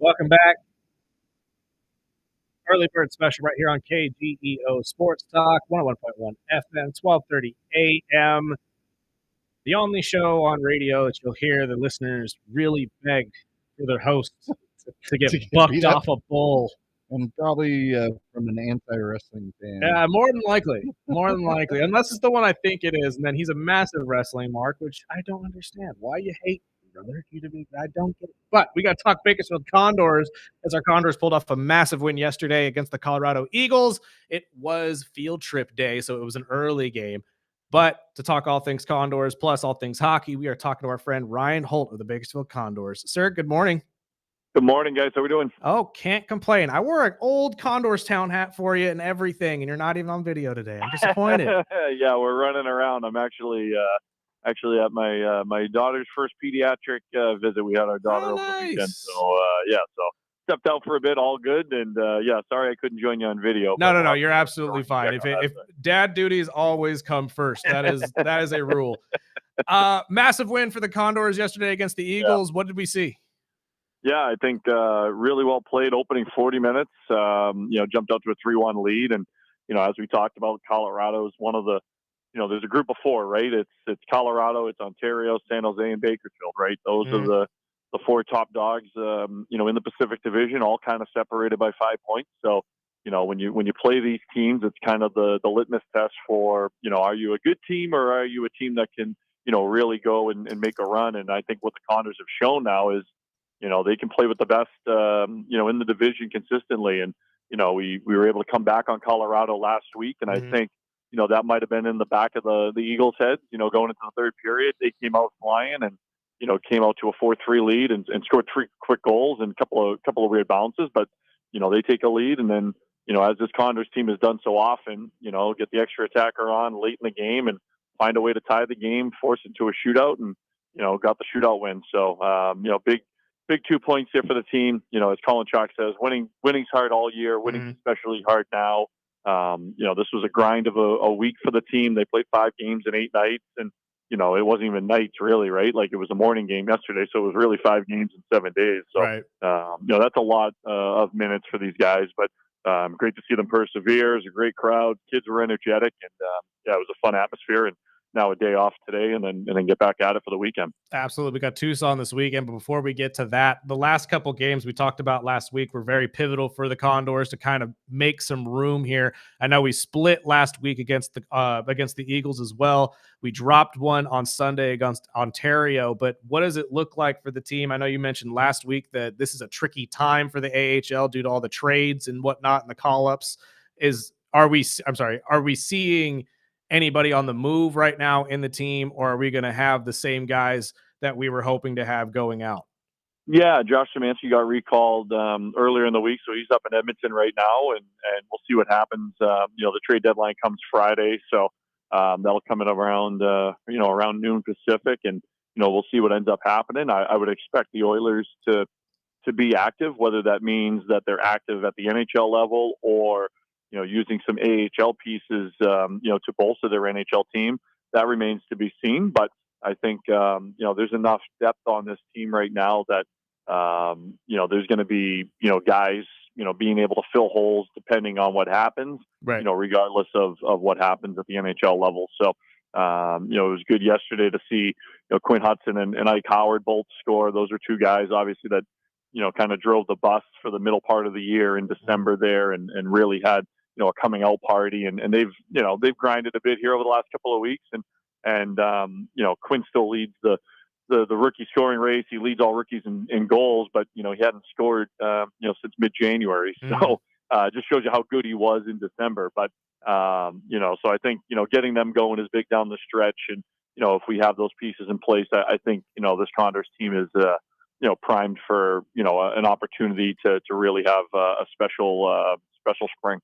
Welcome back. Early Bird Special right here on KGEO Sports Talk, 101.1 FM, 1230 AM. The only show on radio that you'll hear the listeners really beg for their hosts to get bucked beat up. off a bull. And probably from an anti-wrestling fan. Yeah, more than likely. More than likely. Unless it's the one I think it is, and then he's a massive wrestling mark, which I don't understand. Why you hate me, brother? I don't get it. But we got to talk Bakersfield Condors as our Condors pulled off a massive win yesterday against the Colorado Eagles. It was field trip day, so it was an early game. But to talk all things Condors plus all things hockey, we are talking to our friend Ryan Holt of the Bakersfield Condors. Sir, good morning. Good morning, guys. How we doing? Oh, can't complain. I wore an old Condors Town hat for you and everything, and you're not even on video today. I'm disappointed. Yeah, we're running around. I'm actually at my daughter's first pediatric visit. We had our daughter over the weekend, so stepped out for a bit. All good, and sorry I couldn't join you on video. No. You're absolutely fine. If dad duties always come first, that is a rule. Massive win for the Condors yesterday against the Eagles. What did we see? Yeah, I think really well played opening 40 minutes, jumped out to a 3-1 lead. And, as we talked about, Colorado is one of the, there's a group of four, right? It's Colorado, it's Ontario, San Jose, and Bakersfield, right? Those are the four top dogs, in the Pacific Division, all kind of separated by 5 points. So, when you play these teams, it's kind of the litmus test for, are you a good team or are you a team that can, really go and make a run? And I think what the Condors have shown now is, they can play with the best, in the division consistently. And, we were able to come back on Colorado last week. And I think, that might have been in the back of the Eagles' heads, going into the third period. They came out flying and, came out to a 4-3 lead and scored 3 quick goals and a couple of weird bounces. But, they take a lead. And then, as this Condors team has done so often, get the extra attacker on late in the game and find a way to tie the game, force it to a shootout and, got the shootout win. So, big 2 points here for the team. As Colin Chalk says, winning's hard all year. Winning's especially hard now. This was a grind of a week for the team. They played 5 games in 8 nights, and it wasn't even nights really, right? Like it was a morning game yesterday, so it was really 5 games in 7 days. So, right. That's a lot of minutes for these guys. But great to see them persevere. It was a great crowd. Kids were energetic, and it was a fun atmosphere. And now a day off today and then get back at it for the weekend. Absolutely. We got Tucson this weekend, but before we get to that, the last couple games we talked about last week were very pivotal for the Condors to kind of make some room here. I know we split last week against the Eagles as well. We dropped one on Sunday against Ontario, but what does it look like for the team? I know you mentioned last week that this is a tricky time for the AHL due to all the trades and whatnot and the call-ups. Are we seeing anybody on the move right now in the team, or are we going to have the same guys that we were hoping to have going out? Yeah, Josh Szymanski got recalled earlier in the week, so he's up in Edmonton right now, and we'll see what happens. The trade deadline comes Friday, so that'll come in around noon Pacific, and we'll see what ends up happening. I would expect the Oilers to be active, whether that means that they're active at the NHL level or using some AHL pieces, to bolster their NHL team. That remains to be seen. But I think, there's enough depth on this team right now that, there's going to be, guys, being able to fill holes depending on what happens, right. Regardless of what happens at the NHL level. So, it was good yesterday to see, Quinn Hudson and Ike Howard both score. Those are 2 guys, obviously, that, kind of drove the bus for the middle part of the year in December there and really had, a coming out party, and they've grinded a bit here over the last couple of weeks, and Quinn still leads the rookie scoring race. He leads all rookies in goals, but he hadn't scored since mid-January. So just shows you how good he was in December. But so I think getting them going is big down the stretch, and if we have those pieces in place, I think this Condors team is primed for an opportunity to really have a special spring.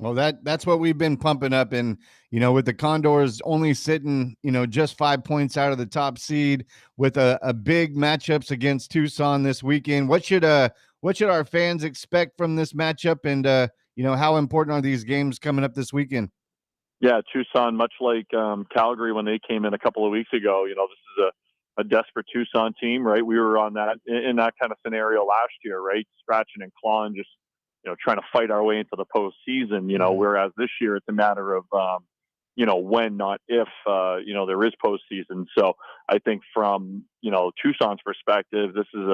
Well, that's what we've been pumping up, and with the Condors only sitting just 5 points out of the top seed with a big matchups against Tucson this weekend. What should our fans expect from this matchup, and how important are these games coming up this weekend? Yeah, Tucson, much like Calgary when they came in a couple of weeks ago, this is a desperate Tucson team, right? We were on that in that kind of scenario last year, right? Scratching and clawing, just trying to fight our way into the postseason. Whereas this year it's a matter of when, not if. There is postseason. So I think from Tucson's perspective, this is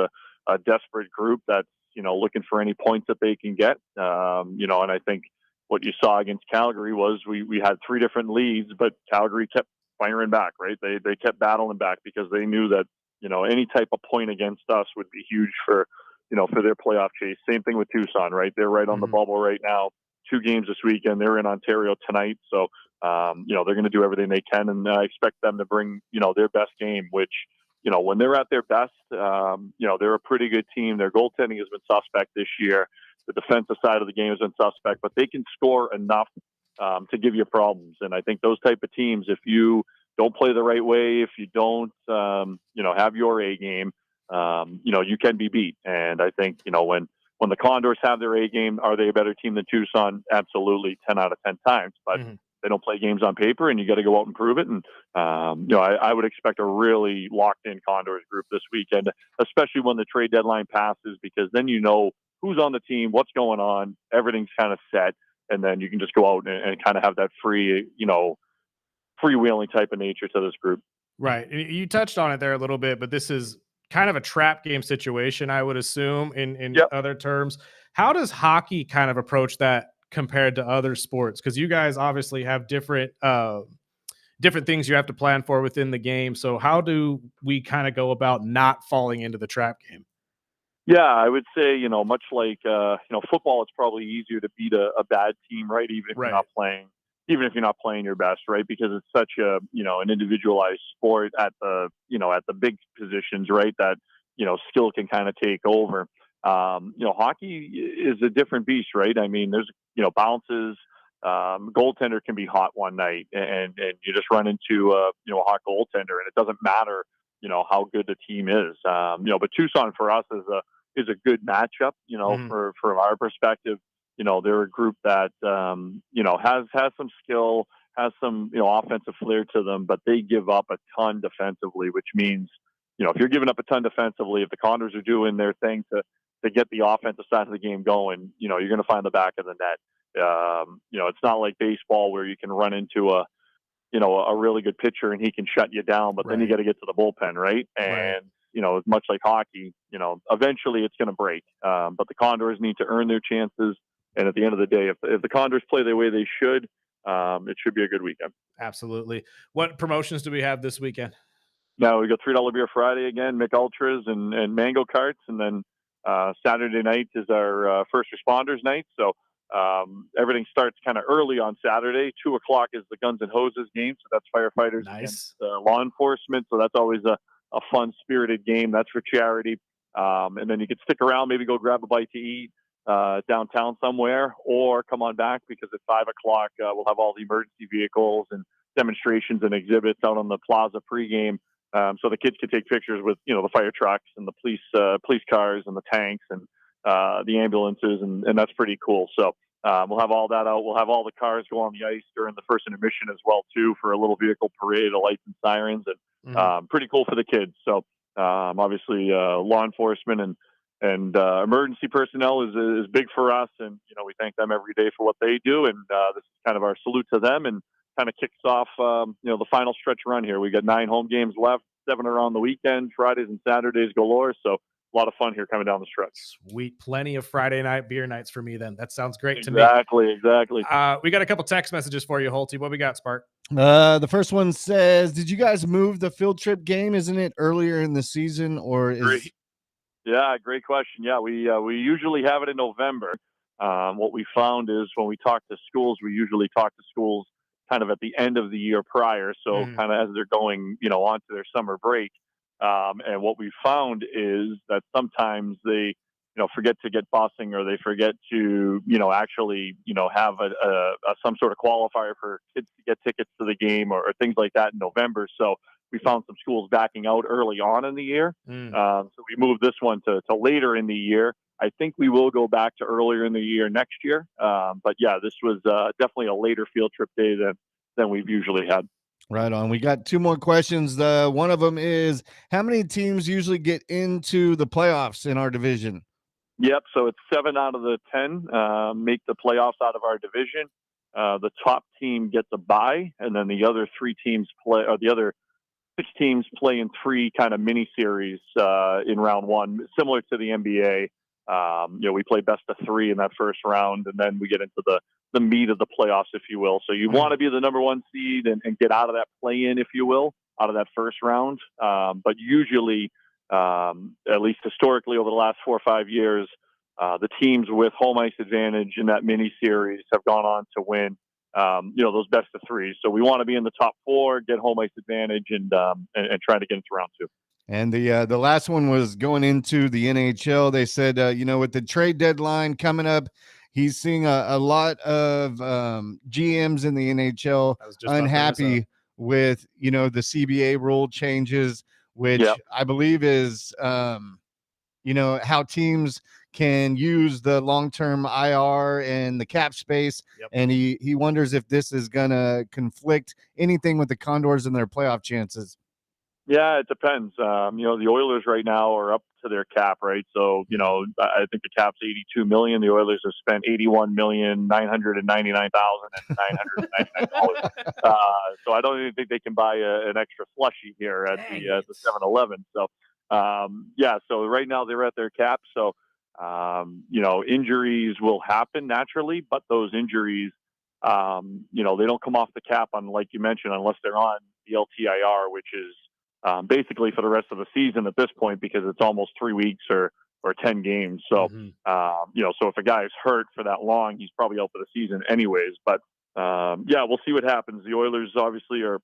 a desperate group that's looking for any points that they can get. And I think what you saw against Calgary was we had 3 different leads, but Calgary kept firing back, right? They kept battling back because they knew that any type of point against us would be huge for their playoff chase. Same thing with Tucson, right? They're right on the bubble right now. 2 games this weekend. They're in Ontario tonight, so they're going to do everything they can, and I expect them to bring their best game. Which when they're at their best, they're a pretty good team. Their goaltending has been suspect this year. The defensive side of the game has been suspect, but they can score enough to give you problems. And I think those type of teams, if you don't play the right way, if you don't, have your A game, you can be beat. And I think, when the Condors have their A game, are they a better team than Tucson? Absolutely, 10 out of 10 times. But they don't play games on paper, and you got to go out and prove it. And, I would expect a really locked-in Condors group this weekend, especially when the trade deadline passes, because then who's on the team, what's going on, everything's kind of set. And then you can just go out and kind of have that freewheeling type of nature to this group. Right. You touched on it there a little bit, but this is kind of a trap game situation, I would assume, in other terms. How does hockey kind of approach that compared to other sports? Because you guys obviously have different things you have to plan for within the game. So how do we kind of go about not falling into the trap game? Yeah, I would say, much like, football, it's probably easier to beat a bad team, right? Even if you're not playing your best, right? Because it's such an individualized sport at the big positions, right? That, skill can kind of take over. Hockey is a different beast, right? I mean, there's, bounces, goaltender can be hot one night and you just run into a hot goaltender, and it doesn't matter, how good the team is. But Tucson for us is a good matchup, from our perspective. They're a group that, has some skill, has some, offensive flair to them, but they give up a ton defensively, which means, if you're giving up a ton defensively, if the Condors are doing their thing to get the offensive side of the game going, you're going to find the back of the net. It's not like baseball where you can run into a really good pitcher and he can shut you down, but then you got to get to the bullpen, right? And, much like hockey, eventually it's going to break. But the Condors need to earn their chances. And at the end of the day, if the Condors play the way they should, it should be a good weekend. Absolutely. What promotions do we have this weekend? Now we got $3 Beer Friday again, Mick Ultras and Mango Carts. And then Saturday night is our first responders night. So everything starts kind of early on Saturday. 2:00 is the Guns and Hoses game. So that's firefighters against law enforcement. So that's always a fun, spirited game. That's for charity. And then you can stick around, maybe go grab a bite to eat downtown somewhere, or come on back, because at 5:00 we'll have all the emergency vehicles and demonstrations and exhibits out on the plaza pregame. So the kids can take pictures with, the fire trucks and the police cars and the tanks and the ambulances. And that's pretty cool. So we'll have all that out. We'll have all the cars go on the ice during the first intermission as well, too, for a little vehicle parade of lights and sirens, and pretty cool for the kids. So obviously law enforcement and emergency personnel is big for us. And, we thank them every day for what they do. And this is kind of our salute to them, and kind of kicks off, the final stretch run here. We got 9 home games left, 7 are on the weekend, Fridays and Saturdays galore. So a lot of fun here coming down the stretch. Sweet. Plenty of Friday night beer nights for me then. That sounds great to me. Exactly. We got a couple text messages for you, Holty. What we got, Spark? The first one says, did you guys move the field trip game? Isn't it earlier in the season, or is... Yeah, great question. Yeah, we usually have it in November. What we found is when we talk to schools, we usually talk to schools kind of at the end of the year prior. So kind of as they're going, on to their summer break. And what we found is that sometimes they, forget to get busing, or they forget to, actually, have some sort of qualifier for kids to get tickets to the game or things like that in November. So we found some schools backing out early on in the year. So we moved this one to later in the year. I think we will go back to earlier in the year next year. But yeah, this was definitely a later field trip day than we've usually had. Right on. We got two more questions. One of them is, how many teams usually get into the playoffs in our division? Yep. So it's 7 out of the 10 make the playoffs out of our division. The top team gets a bye, and then the other 3 teams play, or the other 6 teams play in 3 kind of mini series in round 1, similar to the NBA. We play best of 3 in that first round, and then we get into the meat of the playoffs, if you will. So you want to be the number 1 seed and get out of that play-in, if you will, out of that first round. But usually, at least historically over the last 4 or 5 years, the teams with home ice advantage in that mini series have gone on to win those best of 3. So we want to be in the top 4, get home ice advantage, and try to get into round 2. And the last one was going into the NHL. They said, with the trade deadline coming up, he's seeing a lot of GMs in the NHL unhappy with, the CBA rule changes, which I believe is, how teams can use the long-term IR and the cap space. Yep. And he wonders if this is going to conflict anything with the Condors and their playoff chances. Yeah, it depends. The Oilers right now are up to their cap, right? So, I think the cap's $82 million. The Oilers have spent $81,999,999. So I don't even think they can buy an extra slushie here at the 7-Eleven. So, so right now they're at their cap. So, injuries will happen naturally, but those injuries, they don't come off the cap on, like you mentioned, unless they're on the LTIR, which is basically for the rest of the season at this point, because it's almost 3 weeks or 10 games. So, so if a guy is hurt for that long, he's probably out for the season anyways. But we'll see what happens. The Oilers obviously are,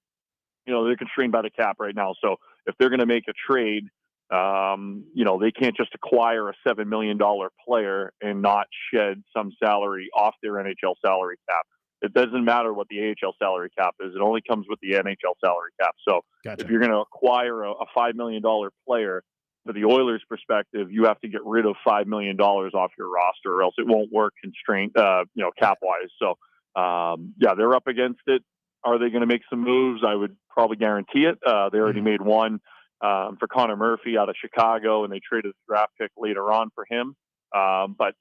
they're constrained by the cap right now. So if they're going to make a trade, they can't just acquire a $7 million player and not shed some salary off their NHL salary cap. It doesn't matter what the AHL salary cap is. It only comes with the NHL salary cap. So if you're going to acquire a $5 million player, for the Oilers' perspective, you have to get rid of $5 million off your roster, or else it won't work cap-wise. So, they're up against it. Are they going to make some moves? I would probably guarantee it. They already made one for Connor Murphy out of Chicago, and they traded the draft pick later on for him. But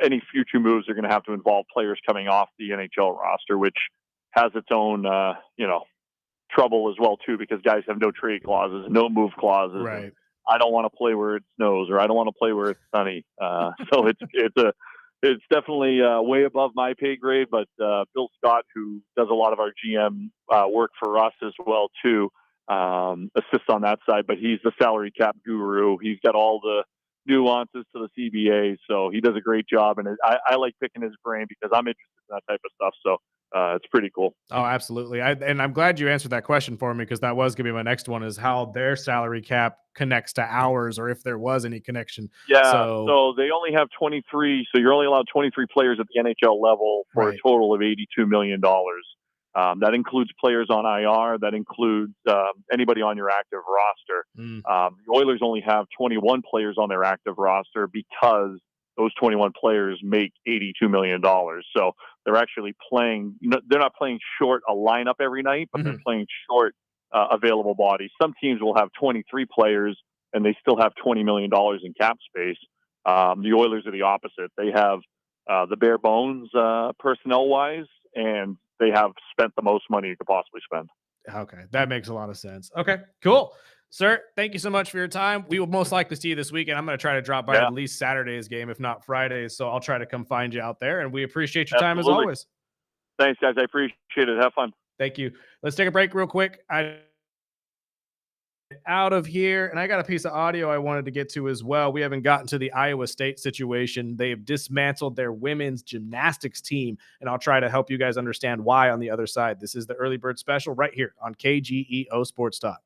any future moves are going to have to involve players coming off the NHL roster, which has its own, trouble as well too, because guys have no trade clauses, no move clauses. Right. I don't want to play where it snows, or I don't want to play where it's sunny. So it's definitely way above my pay grade. But Bill Scott, who does a lot of our GM work for us as well too, assists on that side. But he's the salary cap guru. He's got all the nuances to the CBA, so he does a great job, and I like picking his brain because I'm interested in that type of stuff. So it's pretty cool. Oh, absolutely. And I'm glad you answered that question for me, because that was going to be my next one, is how their salary cap connects to ours, or if there was any connection. Yeah. So they only have 23. So you're only allowed 23 players at the NHL level for a total of $82 million. That includes players on IR. That includes anybody on your active roster. The Oilers only have 21 players on their active roster because those 21 players make $82 million. So they're actually playing. They're not playing short a lineup every night, but they're playing short available bodies. Some teams will have 23 players and they still have $20 million in cap space. The Oilers are the opposite. They have the bare bones personnel wise, and they have spent the most money you could possibly spend. Okay, that makes a lot of sense. Okay, cool. Sir, thank you so much for your time. We will most likely see you this weekend. I'm going to try to drop by at least Saturday's game, if not Friday's. So I'll try to come find you out there, and we appreciate your time as always. Thanks, guys. I appreciate it. Have fun. Thank you. Let's take a break real quick. Out of here, and I got a piece of audio I wanted to get to as well. We haven't gotten to the Iowa State situation. They have dismantled their women's gymnastics team, and I'll try to help you guys understand why on the other side. This is the Early Bird Special right here on KGEO Sports Talk.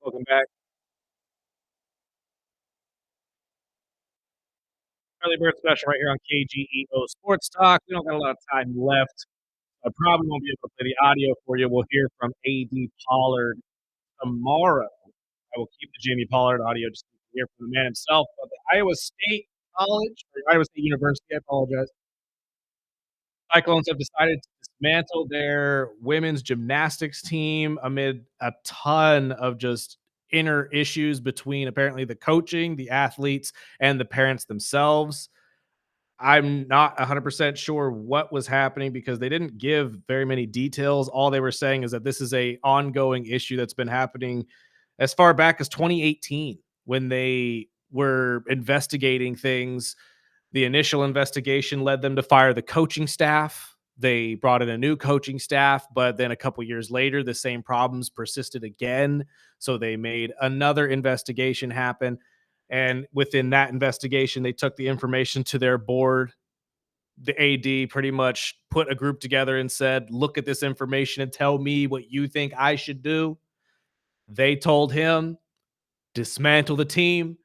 Welcome back. Early bird special right here on KGEO Sports Talk. We don't got a lot of time left. I probably won't be able to play the audio for you. We'll hear from A.D. Pollard tomorrow. I will keep the Jamie Pollard audio just to hear from the man himself. But the Iowa State College, or Iowa State University, I apologize. Cyclones have decided to dismantle their women's gymnastics team amid a ton of just inner issues between apparently the coaching, the athletes, and the parents themselves. I'm not 100% sure what was happening because they didn't give very many details. All they were saying is that this is a ongoing issue that's been happening as far back as 2018 when they were investigating things. The initial investigation led them to fire the coaching staff. They brought in a new coaching staff, but then a couple years later, the same problems persisted again. So they made another investigation happen. And within that investigation, they took the information to their board. The AD pretty much put a group together and said, look at this information and tell me what you think I should do. They told him, dismantle the team,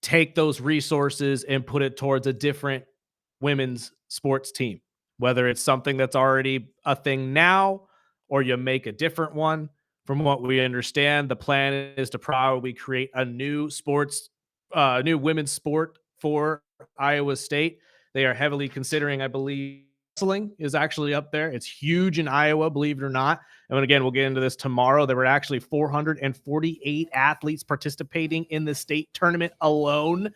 take those resources and put it towards a different women's sports team, whether it's something that's already a thing now or you make a different one. From what we understand, the plan is to probably create a new new women's sport for Iowa State. They are heavily considering, I believe, wrestling is actually up there. It's huge in Iowa, believe it or not. And again, we'll get into this tomorrow. There were actually 448 athletes participating in the state tournament alone.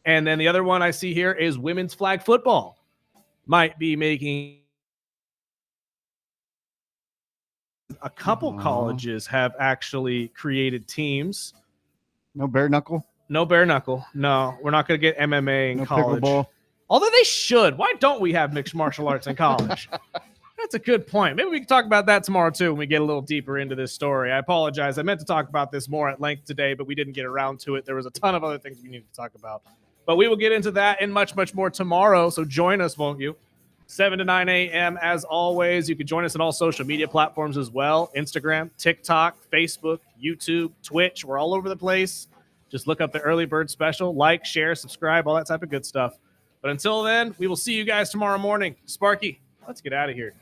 And then the other one I see here is women's flag football. Might be making a couple colleges have actually created teams. No bare knuckle. No bare knuckle. No, we're not going to get MMA in No college. pickleball. Although they should. Why don't we have mixed martial arts in college? That's a good point. Maybe we can talk about that tomorrow, too, when we get a little deeper into this story. I apologize. I meant to talk about this more at length today, but we didn't get around to it. There was a ton of other things we needed to talk about. But we will get into that and much, much more tomorrow. So join us, won't you? 7 to 9 a.m. as always. You can join us on all social media platforms as well. Instagram, TikTok, Facebook, YouTube, Twitch. We're all over the place. Just look up the Early Bird Special. Like, share, subscribe, all that type of good stuff. But until then, we will see you guys tomorrow morning. Sparky, let's get out of here.